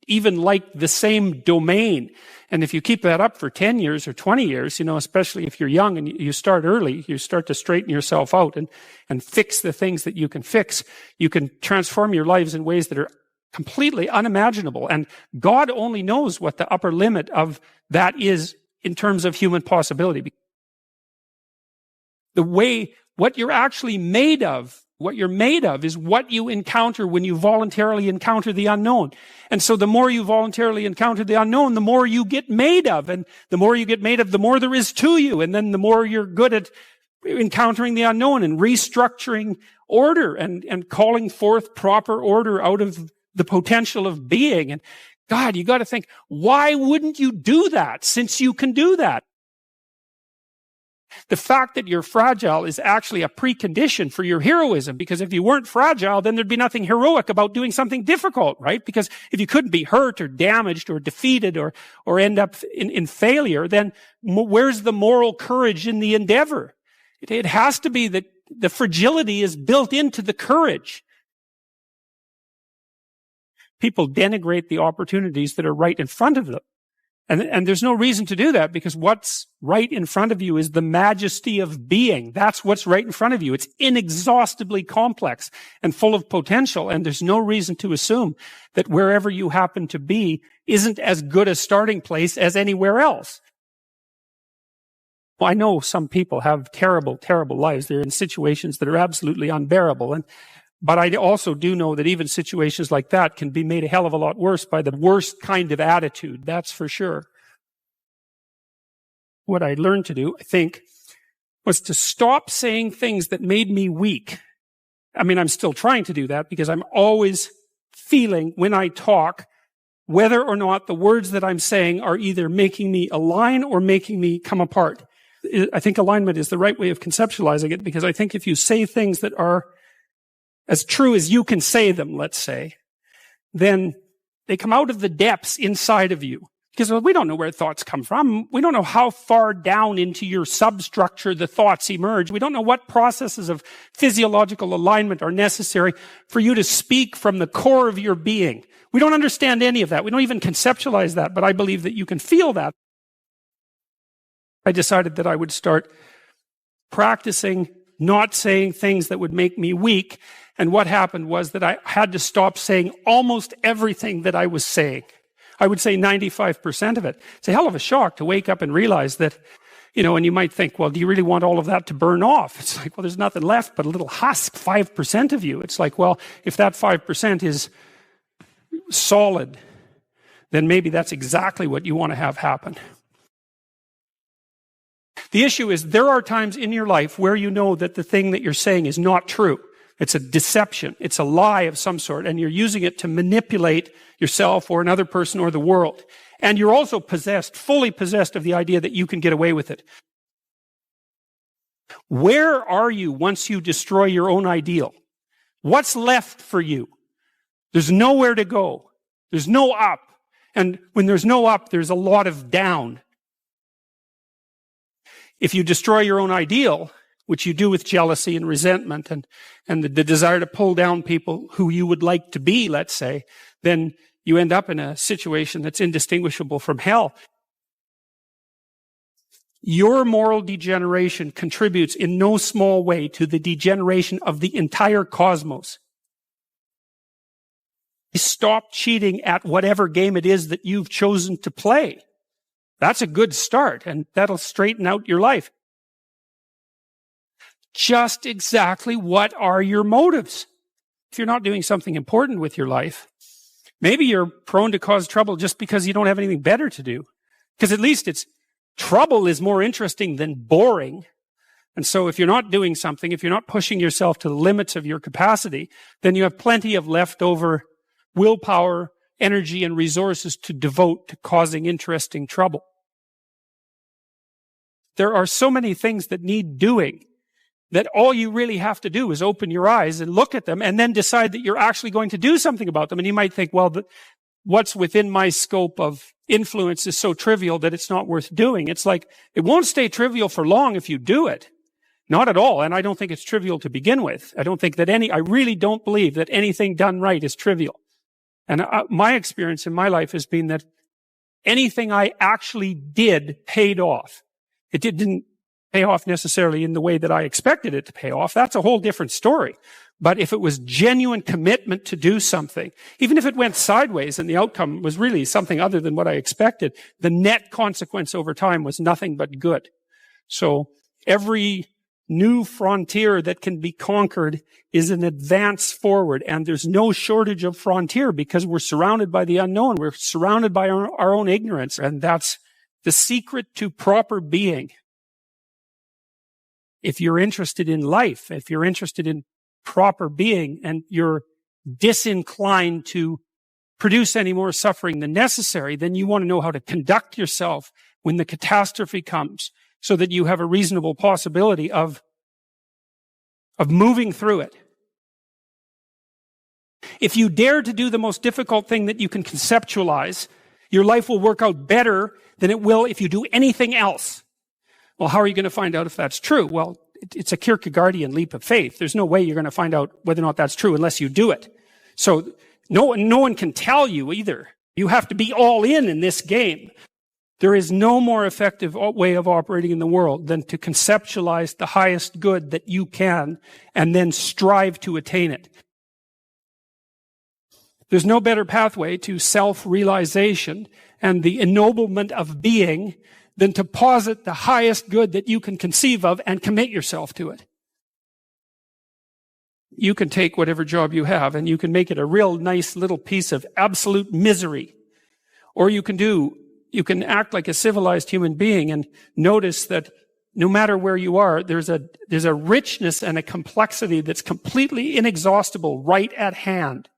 even like the same domain. And if you keep that up for 10 years or 20 years, especially if you're young and you start early, you start to straighten yourself out and fix the things that you can fix. You can transform your lives in ways that are completely unimaginable. And God only knows what the upper limit of that is in terms of human possibility. What you're actually made of, what you're made of is what you encounter when you voluntarily encounter the unknown. And so the more you voluntarily encounter the unknown, the more you get made of. And the more you get made of, the more there is to you. And then the more you're good at encountering the unknown and restructuring order and calling forth proper order out of the potential of being. And God, you got to think, why wouldn't you do that since you can do that? The fact that you're fragile is actually a precondition for your heroism, because if you weren't fragile, then there'd be nothing heroic about doing something difficult, right? Because if you couldn't be hurt or damaged or defeated or end up in failure, then where's the moral courage in the endeavor? It has to be that the fragility is built into the courage. People denigrate the opportunities that are right in front of them. And there's no reason to do that, because what's right in front of you is the majesty of being. That's what's right in front of you. It's inexhaustibly complex and full of potential. And there's no reason to assume that wherever you happen to be isn't as good a starting place as anywhere else. Well, I know some people have terrible, terrible lives. They're in situations that are absolutely unbearable. But I also do know that even situations like that can be made a hell of a lot worse by the worst kind of attitude. That's for sure. What I learned to do, I think, was to stop saying things that made me weak. I mean, I'm still trying to do that, because I'm always feeling when I talk whether or not the words that I'm saying are either making me align or making me come apart. I think alignment is the right way of conceptualizing it, because I think if you say things that are as true as you can say them, let's say, then they come out of the depths inside of you. Because we don't know where thoughts come from. We don't know how far down into your substructure the thoughts emerge. We don't know what processes of physiological alignment are necessary for you to speak from the core of your being. We don't understand any of that. We don't even conceptualize that, but I believe that you can feel that. I decided that I would start practicing not saying things that would make me weak. And what happened was that I had to stop saying almost everything that I was saying. I would say 95% of it. It's a hell of a shock to wake up and realize that, and you might think, well, do you really want all of that to burn off? It's like, well, there's nothing left but a little husk, 5% of you. It's like, well, if that 5% is solid, then maybe that's exactly what you want to have happen. The issue is there are times in your life where you know that the thing that you're saying is not true. It's a deception. It's a lie of some sort, and you're using it to manipulate yourself or another person or the world. And you're also fully possessed of the idea that you can get away with it. Where are you once you destroy your own ideal? What's left for you? There's nowhere to go. There's no up. And when there's no up, there's a lot of down. If you destroy your own ideal, which you do with jealousy and resentment and the desire to pull down people who you would like to be, let's say, then you end up in a situation that's indistinguishable from hell. Your moral degeneration contributes in no small way to the degeneration of the entire cosmos. Stop cheating at whatever game it is that you've chosen to play. That's a good start, and that'll straighten out your life. Just exactly what are your motives? If you're not doing something important with your life, maybe you're prone to cause trouble just because you don't have anything better to do. Because at least trouble is more interesting than boring. And so if you're not doing something, if you're not pushing yourself to the limits of your capacity, then you have plenty of leftover willpower, energy, and resources to devote to causing interesting trouble. There are so many things that need doing that all you really have to do is open your eyes and look at them and then decide that you're actually going to do something about them. And you might think, well, what's within my scope of influence is so trivial that it's not worth doing. It's like, it won't stay trivial for long if you do it. Not at all. And I don't think it's trivial to begin with. I really don't believe that anything done right is trivial. And my experience in my life has been that anything I actually did paid off. It didn't pay off necessarily in the way that I expected it to pay off. That's a whole different story. But if it was genuine commitment to do something, even if it went sideways and the outcome was really something other than what I expected, the net consequence over time was nothing but good. So every new frontier that can be conquered is an advance forward, and there's no shortage of frontier because we're surrounded by the unknown. We're surrounded by our own ignorance, and that's the secret to proper being. If you're interested in life, if you're interested in proper being, and you're disinclined to produce any more suffering than necessary, then you want to know how to conduct yourself when the catastrophe comes so that you have a reasonable possibility of moving through it. If you dare to do the most difficult thing that you can conceptualize, your life will work out better than it will if you do anything else. Well, how are you going to find out if that's true? Well, it's a Kierkegaardian leap of faith. There's no way you're going to find out whether or not that's true unless you do it. So no one can tell you either. You have to be all in this game. There is no more effective way of operating in the world than to conceptualize the highest good that you can and then strive to attain it. There's no better pathway to self-realization and the ennoblement of being than to posit the highest good that you can conceive of and commit yourself to it. You can take whatever job you have and you can make it a real nice little piece of absolute misery. Or you can act like a civilized human being and notice that no matter where you are, there's a richness and a complexity that's completely inexhaustible right at hand.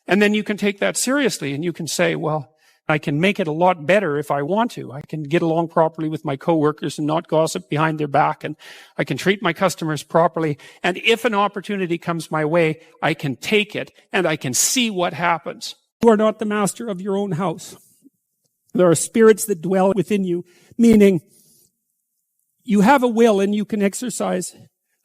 And then you can take that seriously and you can say, well, I can make it a lot better if I want to. I can get along properly with my coworkers and not gossip behind their back, and I can treat my customers properly. And if an opportunity comes my way, I can take it and I can see what happens. You are not the master of your own house. There are spirits that dwell within you, meaning you have a will and you can exercise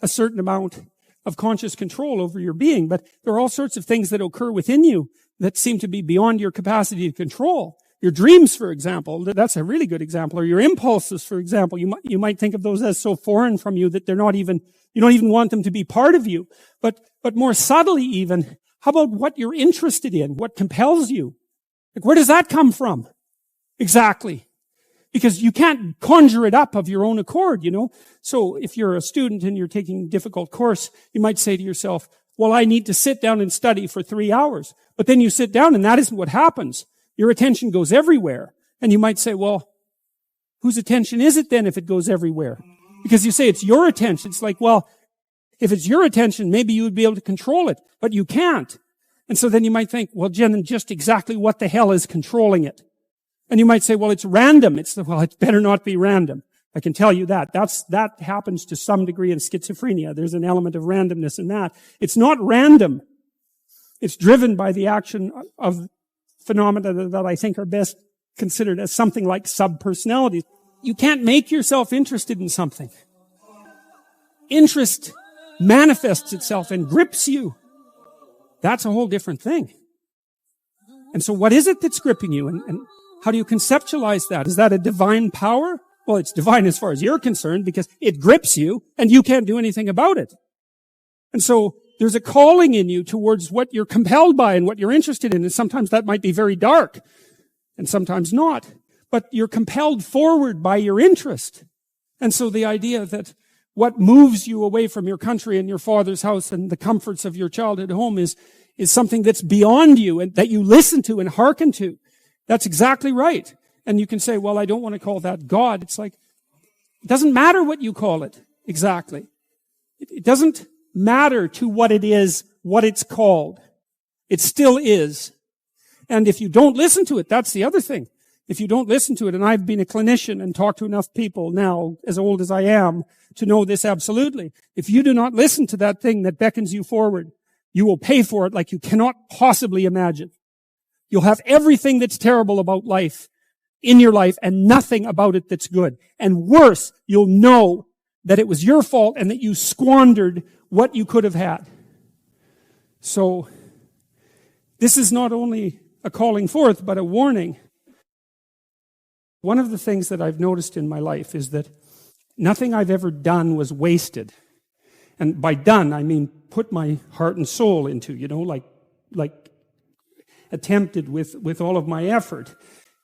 a certain amount of conscious control over your being, but there are all sorts of things that occur within you that seem to be beyond your capacity to control. Your dreams, for example, that's a really good example, or your impulses, for example. You might think of those as so foreign from you that you don't even want them to be part of you. But more subtly even, how about what you're interested in? What compels you? Like, where does that come from? Exactly. Because you can't conjure it up of your own accord, So if you're a student and you're taking a difficult course, you might say to yourself, well, I need to sit down and study for 3 hours. But then you sit down and that isn't what happens. Your attention goes everywhere. And you might say, well, whose attention is it then if it goes everywhere? Because you say it's your attention. It's like, well, if it's your attention, maybe you would be able to control it, but you can't. And so then you might think, well, Jen, just exactly what the hell is controlling it? And you might say, well, it's random. Well, it better not be random. I can tell you that. That happens to some degree in schizophrenia. There's an element of randomness in that. It's not random. It's driven by the action of phenomena that I think are best considered as something like subpersonalities. You can't make yourself interested in something. Interest manifests itself and grips you. That's a whole different thing. And so what is it that's gripping you? And how do you conceptualize that? Is that a divine power? Well, it's divine as far as you're concerned because it grips you and you can't do anything about it. And so there's a calling in you towards what you're compelled by and what you're interested in. And sometimes that might be very dark and sometimes not. But you're compelled forward by your interest. And so the idea that, what moves you away from your country and your father's house and the comforts of your childhood home is something that's beyond you and that you listen to and hearken to. That's exactly right. And you can say, well, I don't want to call that God. It's like, it doesn't matter what you call it exactly. It doesn't matter to what it is, what it's called. It still is. And if you don't listen to it, that's the other thing. If you don't listen to it, and I've been a clinician and talked to enough people now, as old as I am, to know this absolutely. If you do not listen to that thing that beckons you forward, you will pay for it like you cannot possibly imagine. You'll have everything that's terrible about life in your life and nothing about it that's good. And worse, you'll know that it was your fault and that you squandered what you could have had. So, this is not only a calling forth, but a warning. One of the things that I've noticed in my life is that nothing I've ever done was wasted. And by done, I mean put my heart and soul into, like attempted with all of my effort.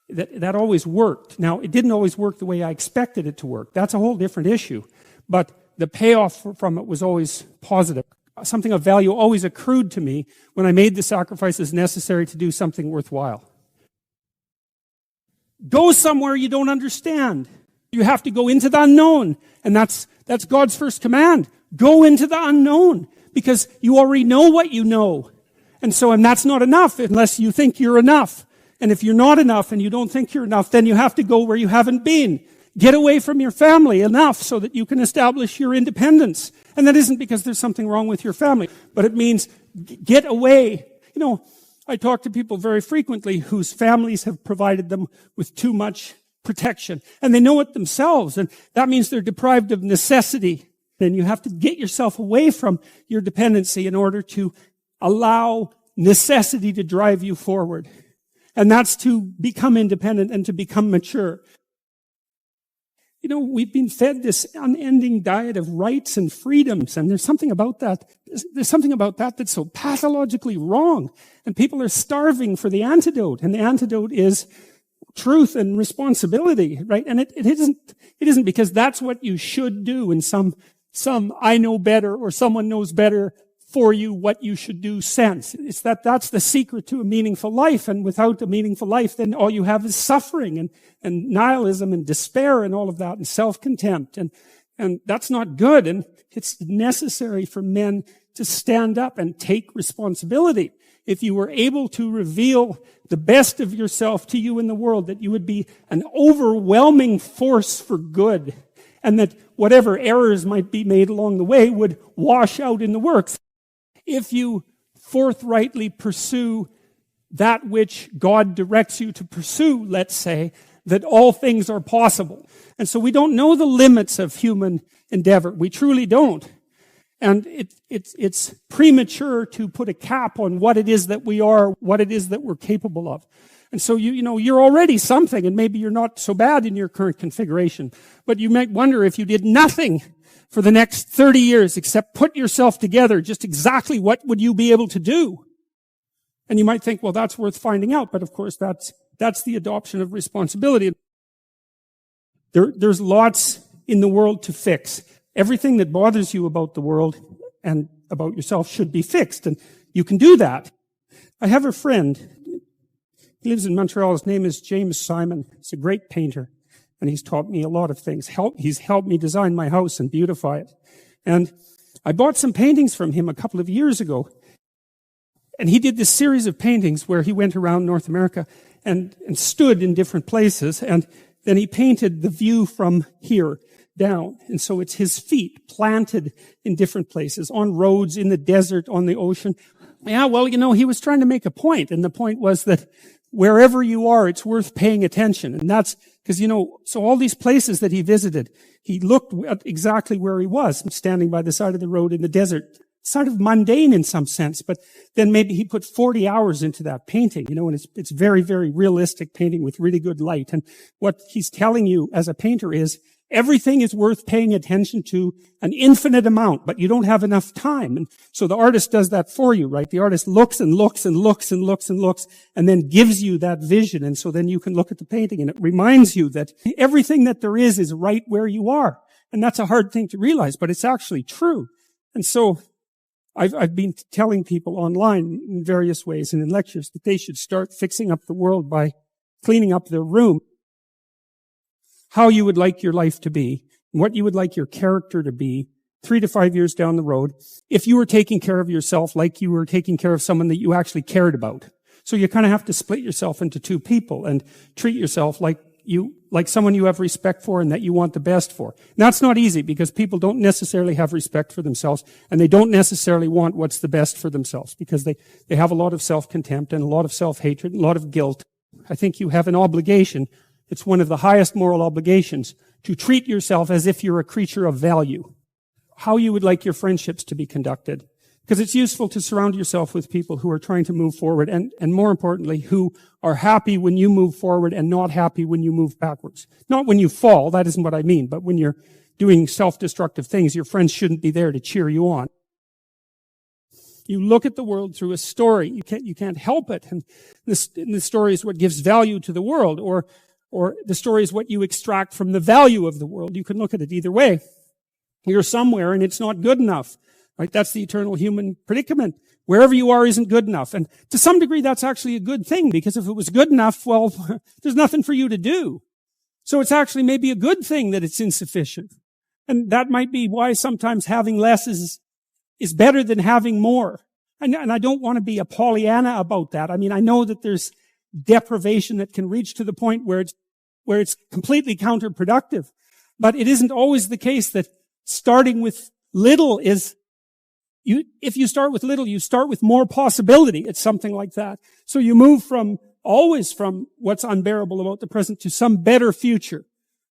That always worked. Now, it didn't always work the way I expected it to work. That's a whole different issue. But the payoff from it was always positive. Something of value always accrued to me when I made the sacrifices necessary to do something worthwhile. Go somewhere you don't understand. You have to go into the unknown. And that's God's first command. Go into the unknown. Because you already know what you know. And that's not enough unless you think you're enough. And if you're not enough and you don't think you're enough, then you have to go where you haven't been. Get away from your family enough so that you can establish your independence. And that isn't because there's something wrong with your family, but it means get away. I talk to people very frequently whose families have provided them with too much protection. And they know it themselves. And that means they're deprived of necessity. Then you have to get yourself away from your dependency in order to allow necessity to drive you forward. And that's to become independent and to become mature. We've been fed this unending diet of rights and freedoms, and there's something about that. There's something about that that's so pathologically wrong. And people are starving for the antidote, and the antidote is truth and responsibility, right? And it isn't because that's what you should do in some I know better or someone knows better for you what you should do sense. It's that's the secret to a meaningful life. And without a meaningful life, then all you have is suffering and nihilism and despair and all of that and self-contempt. And that's not good. And it's necessary for men to stand up and take responsibility. If you were able to reveal the best of yourself to you in the world, that you would be an overwhelming force for good, and that whatever errors might be made along the way would wash out in the works. If you forthrightly pursue that which God directs you to pursue, let's say, that all things are possible. And so we don't know the limits of human endeavor. We truly don't. And it's premature to put a cap on what it is that we are, what it is that we're capable of. And so you're already something, and maybe you're not so bad in your current configuration. But you might wonder if you did nothing for the next 30 years except put yourself together, just exactly what would you be able to do? And you might think, well, that's worth finding out. But of course, that's the adoption of responsibility. There's lots in the world to fix. Everything that bothers you about the world and about yourself should be fixed. And you can do that. I have a friend. He lives in Montreal. His name is James Simon. He's a great painter. And he's taught me a lot of things. He's helped me design my house and beautify it. And I bought some paintings from him a couple of years ago. And he did this series of paintings where he went around North America and stood in different places. And then he painted the view from here down. And so it's his feet planted in different places, on roads, in the desert, on the ocean. Yeah, well, he was trying to make a point. And the point was that wherever you are, it's worth paying attention. And that's because, so all these places that he visited, he looked at exactly where he was, standing by the side of the road in the desert. Sort of mundane in some sense, but then maybe he put 40 hours into that painting, and it's very, very realistic painting with really good light. And what he's telling you as a painter is everything is worth paying attention to an infinite amount, but you don't have enough time. And so the artist does that for you, right? The artist looks and looks and looks and looks and looks and then gives you that vision. And so then you can look at the painting and it reminds you that everything that there is right where you are. And that's a hard thing to realize, but it's actually true. And so I've been telling people online in various ways and in lectures that they should start fixing up the world by cleaning up their room. How you would like your life to be, what you would like your character to be 3 to 5 years down the road, if you were taking care of yourself like you were taking care of someone that you actually cared about. So you kind of have to split yourself into two people and treat yourself like someone you have respect for and that you want the best for. And that's not easy because people don't necessarily have respect for themselves and they don't necessarily want what's the best for themselves because they have a lot of self-contempt and a lot of self-hatred and a lot of guilt. I think you have an obligation. It's one of the highest moral obligations to treat yourself as if you're a creature of value. How you would like your friendships to be conducted. Because it's useful to surround yourself with people who are trying to move forward and more importantly, who are happy when you move forward and not happy when you move backwards. Not when you fall, that isn't what I mean, but when you're doing self-destructive things, your friends shouldn't be there to cheer you on. You look at the world through a story. You can't help it. And the story is what gives value to the world, or the story is what you extract from the value of the world. You can look at it either way. You're somewhere and it's not good enough. Right? That's the eternal human predicament. Wherever you are isn't good enough. And to some degree, that's actually a good thing, because if it was good enough, well, there's nothing for you to do. So it's actually maybe a good thing that it's insufficient. And that might be why sometimes having less is better than having more. And I don't want to be a Pollyanna about that. I mean, I know that there's deprivation that can reach to the point where it's completely counterproductive. But it isn't always the case that starting with little is if you start with little, you start with more possibility. It's something like that. So you move always from what's unbearable about the present to some better future,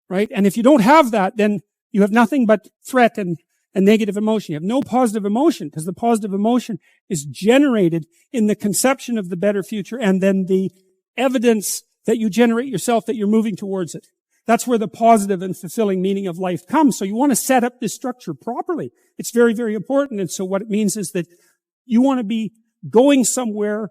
right? And if you don't have that, then you have nothing but threat and negative emotion. You have no positive emotion, because the positive emotion is generated in the conception of the better future and then the evidence that you generate yourself that you're moving towards it. That's where the positive and fulfilling meaning of life comes. So you want to set up this structure properly. It's very, very important. And so what it means is that you want to be going somewhere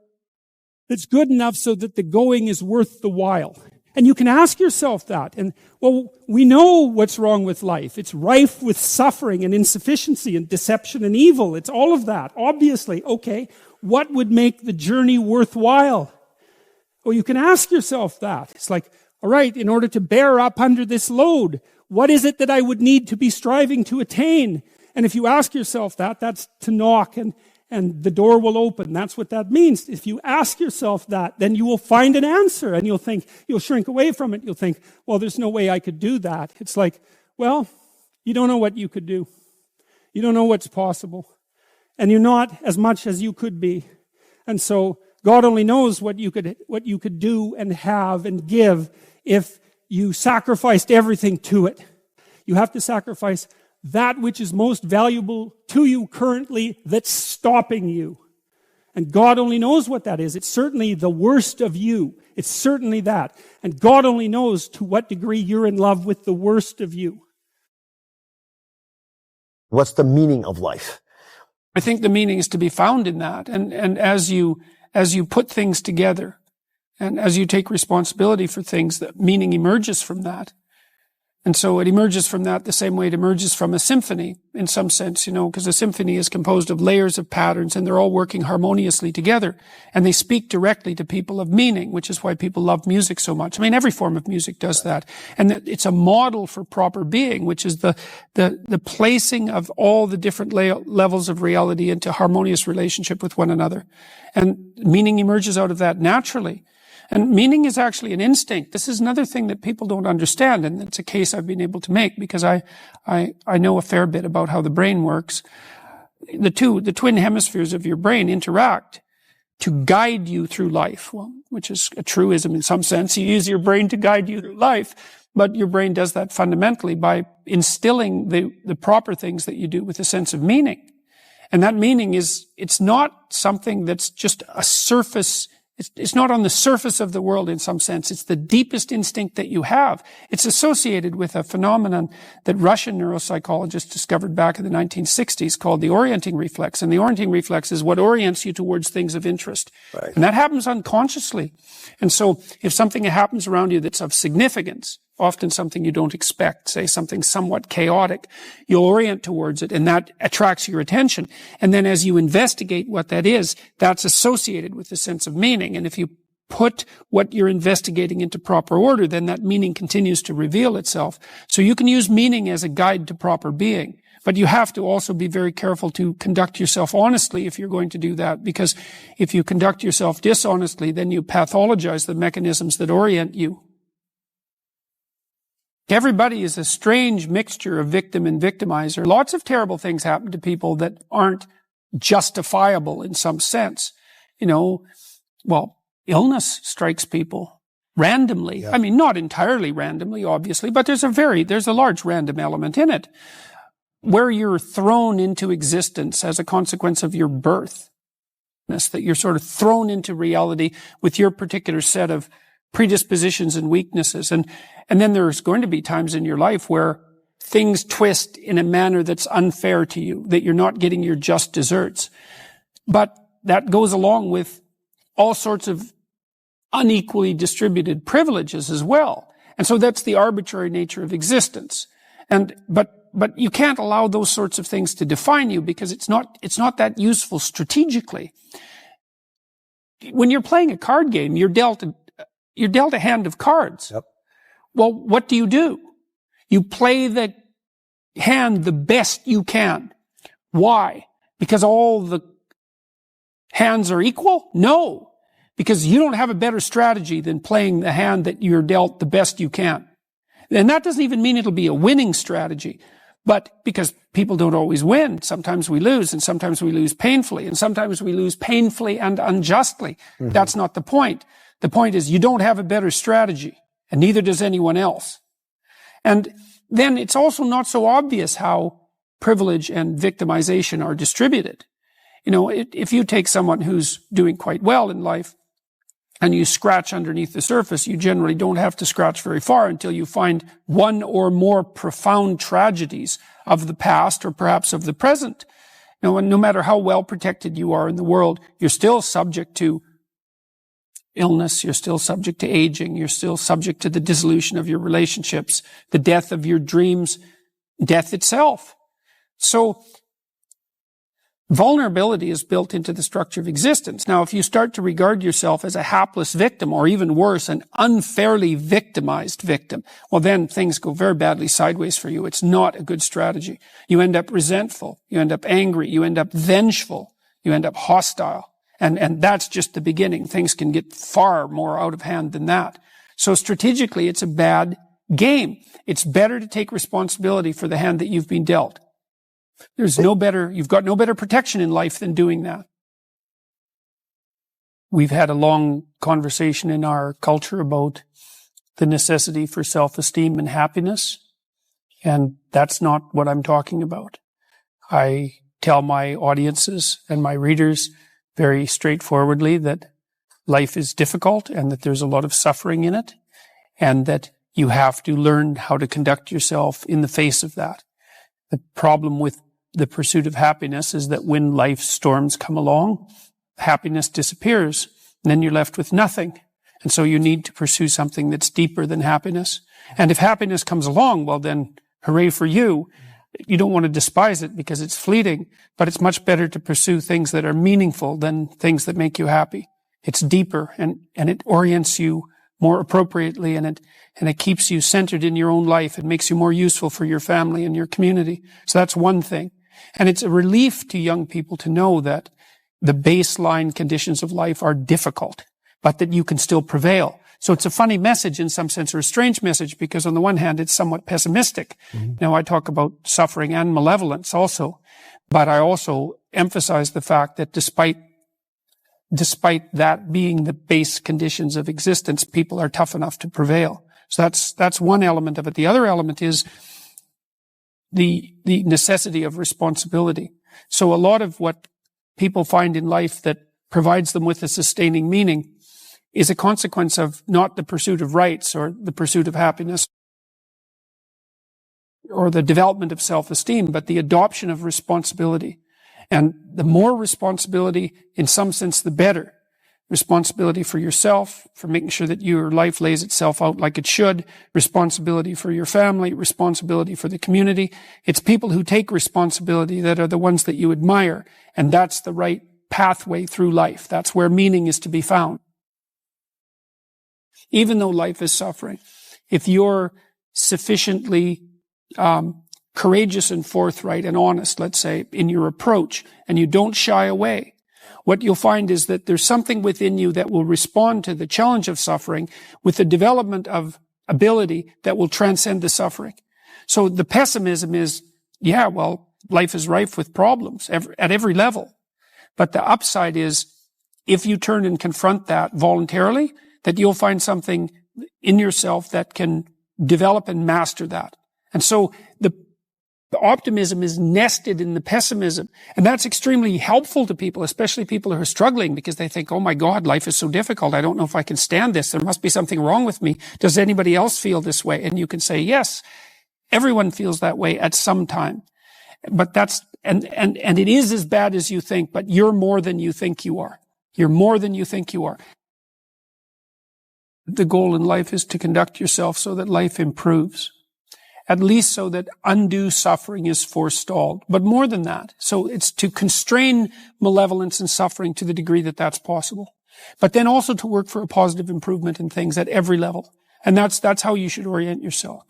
that's good enough so that the going is worth the while. And you can ask yourself that. And, well, we know what's wrong with life. It's rife with suffering and insufficiency and deception and evil. It's all of that, obviously. Okay, what would make the journey worthwhile? Well, you can ask yourself that. It's like, all right, in order to bear up under this load, what is it that I would need to be striving to attain? And if you ask yourself that, that's to knock and the door will open. That's what that means. If you ask yourself that, then you will find an answer and you'll shrink away from it. You'll think, well, there's no way I could do that. It's like, well, you don't know what you could do. You don't know what's possible. And you're not as much as you could be. And so God only knows what you could do and have and give if you sacrificed everything to it. You have to sacrifice that which is most valuable to you currently that's stopping you. And God only knows what that is. It's certainly the worst of you. It's certainly that. And God only knows to what degree you're in love with the worst of you. What's the meaning of life? I think the meaning is to be found in that. And as you put things together, and as you take responsibility for things, the meaning emerges from that. And so it emerges from that the same way it emerges from a symphony, in some sense, because a symphony is composed of layers of patterns and they're all working harmoniously together. And they speak directly to people of meaning, which is why people love music so much. I mean, every form of music does that. And it's a model for proper being, which is the placing of all the different levels of reality into harmonious relationship with one another. And meaning emerges out of that naturally. And meaning is actually an instinct. This is another thing that people don't understand, and it's a case I've been able to make because I know a fair bit about how the brain works. The twin hemispheres of your brain interact to guide you through life, which is a truism in some sense. You use your brain to guide you through life, but your brain does that fundamentally by instilling the proper things that you do with a sense of meaning. And that meaning it's not something that's just a surface. It's not on the surface of the world in some sense. It's the deepest instinct that you have. It's associated with a phenomenon that Russian neuropsychologists discovered back in the 1960s called the orienting reflex. And the orienting reflex is what orients you towards things of interest. Right. And that happens unconsciously. And so if something happens around you that's of significance, often something you don't expect, say something somewhat chaotic, you'll orient towards it, and that attracts your attention. And then as you investigate what that is, that's associated with a sense of meaning. And if you put what you're investigating into proper order, then that meaning continues to reveal itself. So you can use meaning as a guide to proper being. But you have to also be very careful to conduct yourself honestly if you're going to do that, because if you conduct yourself dishonestly, then you pathologize the mechanisms that orient you. Everybody is a strange mixture of victim and victimizer. Lots of terrible things happen to people that aren't justifiable in some sense. Illness strikes people randomly. Yeah. I mean, not entirely randomly, obviously, but there's a large random element in it. Where you're thrown into existence as a consequence of your birth, that you're sort of thrown into reality with your particular set of predispositions and weaknesses. And then there's going to be times in your life where things twist in a manner that's unfair to you, that you're not getting your just deserts. But that goes along with all sorts of unequally distributed privileges as well. And so that's the arbitrary nature of existence. But you can't allow those sorts of things to define you, because it's not that useful strategically. When you're playing a card game, you're dealt a hand of cards. Yep. Well, what do? You play the hand the best you can. Why? Because all the hands are equal? No. Because you don't have a better strategy than playing the hand that you're dealt the best you can. And that doesn't even mean it'll be a winning strategy. But because people don't always win, sometimes we lose, and sometimes we lose painfully, and sometimes we lose painfully and unjustly. Mm-hmm. That's not the point. The point is you don't have a better strategy, and neither does anyone else. And then it's also not so obvious how privilege and victimization are distributed. If you take someone who's doing quite well in life, and you scratch underneath the surface, you generally don't have to scratch very far until you find one or more profound tragedies of the past or perhaps of the present. And no matter how well protected you are in the world, you're still subject to illness, you're still subject to aging, you're still subject to the dissolution of your relationships, the death of your dreams, death itself. So vulnerability is built into the structure of existence. Now, if you start to regard yourself as a hapless victim, or even worse, an unfairly victimized victim, well, then things go very badly sideways for you. It's not a good strategy. You end up resentful. You end up angry. You end up vengeful. You end up hostile. And that's just the beginning. Things can get far more out of hand than that. So strategically, it's a bad game. It's better to take responsibility for the hand that you've been dealt. You've got no better protection in life than doing that. We've had a long conversation in our culture about the necessity for self-esteem and happiness, and that's not what I'm talking about. I tell my audiences and my readers very straightforwardly that life is difficult and that there's a lot of suffering in it, and that you have to learn how to conduct yourself in the face of that. The problem with the pursuit of happiness is that when life's storms come along, happiness disappears, and then you're left with nothing. And so you need to pursue something that's deeper than happiness. And if happiness comes along, well then, hooray for you. You don't want to despise it because it's fleeting, but it's much better to pursue things that are meaningful than things that make you happy. It's deeper, and it orients you more appropriately, and it keeps you centered in your own life. It makes you more useful for your family and your community. So that's one thing. And it's a relief to young people to know that the baseline conditions of life are difficult, but that you can still prevail. So it's a funny message in some sense, or a strange message, because on the one hand, it's somewhat pessimistic. Mm-hmm. Now, I talk about suffering and malevolence also, but I also emphasize the fact that despite that being the base conditions of existence, people are tough enough to prevail. So that's one element of it. The other element is the necessity of responsibility. So a lot of what people find in life that provides them with a sustaining meaning is a consequence of not the pursuit of rights or the pursuit of happiness or the development of self-esteem, but the adoption of responsibility. And the more responsibility, in some sense, the better. responsibility for yourself, for making sure that your life lays itself out like it should, responsibility for your family, responsibility for the community. It's people who take responsibility that are the ones that you admire, and that's the right pathway through life. That's where meaning is to be found. Even though life is suffering, if you're sufficiently courageous and forthright and honest, let's say, in your approach, and you don't shy away, what you'll find is that there's something within you that will respond to the challenge of suffering with the development of ability that will transcend the suffering. So the pessimism is, yeah, well, life is rife with problems at every level. But the upside is, if you turn and confront that voluntarily, that you'll find something in yourself that can develop and master that. And so the optimism is nested in the pessimism. And that's extremely helpful to people, especially people who are struggling, because they think, oh my God, life is so difficult. I don't know if I can stand this. There must be something wrong with me. Does anybody else feel this way? And you can say, yes, everyone feels that way at some time. But and it is as bad as you think, but you're more than you think you are. You're more than you think you are. The goal in life is to conduct yourself so that life improves. At least so that undue suffering is forestalled. But more than that. So it's to constrain malevolence and suffering to the degree that that's possible. But then also to work for a positive improvement in things at every level. And that's how you should orient yourself.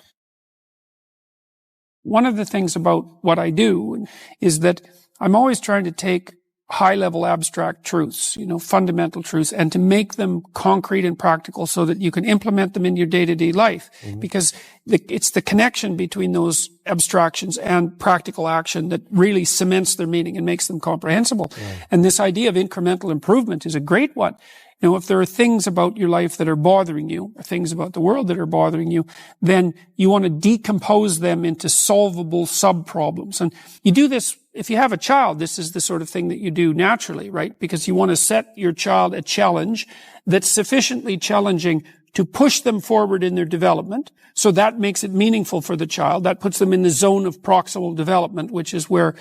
One of the things about what I do is that I'm always trying to take high-level abstract truths, fundamental truths, and to make them concrete and practical so that you can implement them in your day-to-day life. Mm-hmm. Because it's the connection between those abstractions and practical action that really cements their meaning and makes them comprehensible. Yeah. And this idea of incremental improvement is a great one. If there are things about your life that are bothering you, or things about the world that are bothering you, then you want to decompose them into solvable sub-problems. And you do this, if you have a child, this is the sort of thing that you do naturally, right? Because you want to set your child a challenge that's sufficiently challenging to push them forward in their development. So that makes it meaningful for the child. That puts them in the zone of proximal development, which is where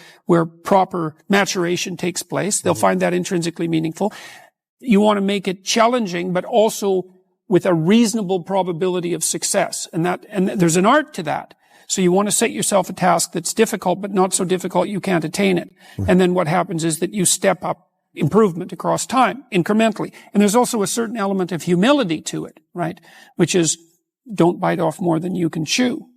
proper maturation takes place. They'll find that intrinsically meaningful. You want to make it challenging, but also with a reasonable probability of success. And there's an art to that. So you want to set yourself a task that's difficult, but not so difficult you can't attain it. And then what happens is that you step up improvement across time, incrementally. And there's also a certain element of humility to it, right? Which is, don't bite off more than you can chew,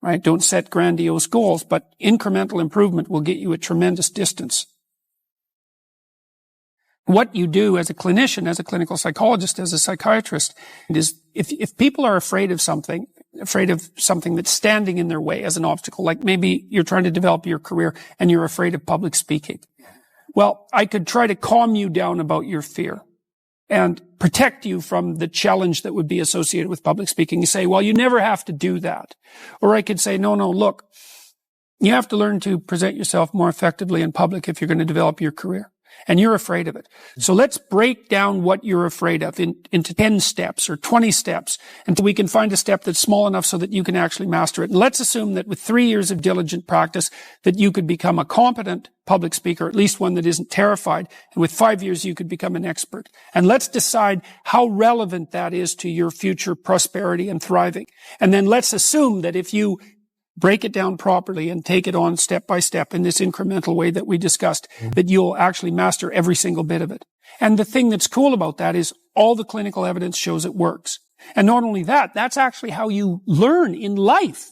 right? Don't set grandiose goals, but incremental improvement will get you a tremendous distance. What you do as a clinician, as a clinical psychologist, as a psychiatrist, is if people are afraid of something that's standing in their way as an obstacle, like maybe you're trying to develop your career and you're afraid of public speaking. Well, I could try to calm you down about your fear and protect you from the challenge that would be associated with public speaking. You say, well, you never have to do that. Or I could say, no, look, you have to learn to present yourself more effectively in public if you're going to develop your career. And you're afraid of it. So let's break down what you're afraid of into 10 steps or 20 steps until we can find a step that's small enough so that you can actually master it. And let's assume that with 3 years of diligent practice that you could become a competent public speaker, at least one that isn't terrified. And with 5 years, you could become an expert. And let's decide how relevant that is to your future prosperity and thriving. And then let's assume that if you break it down properly and take it on step by step in this incremental way that we discussed, that you'll actually master every single bit of it. And the thing that's cool about that is all the clinical evidence shows it works. And not only that, that's actually how you learn in life.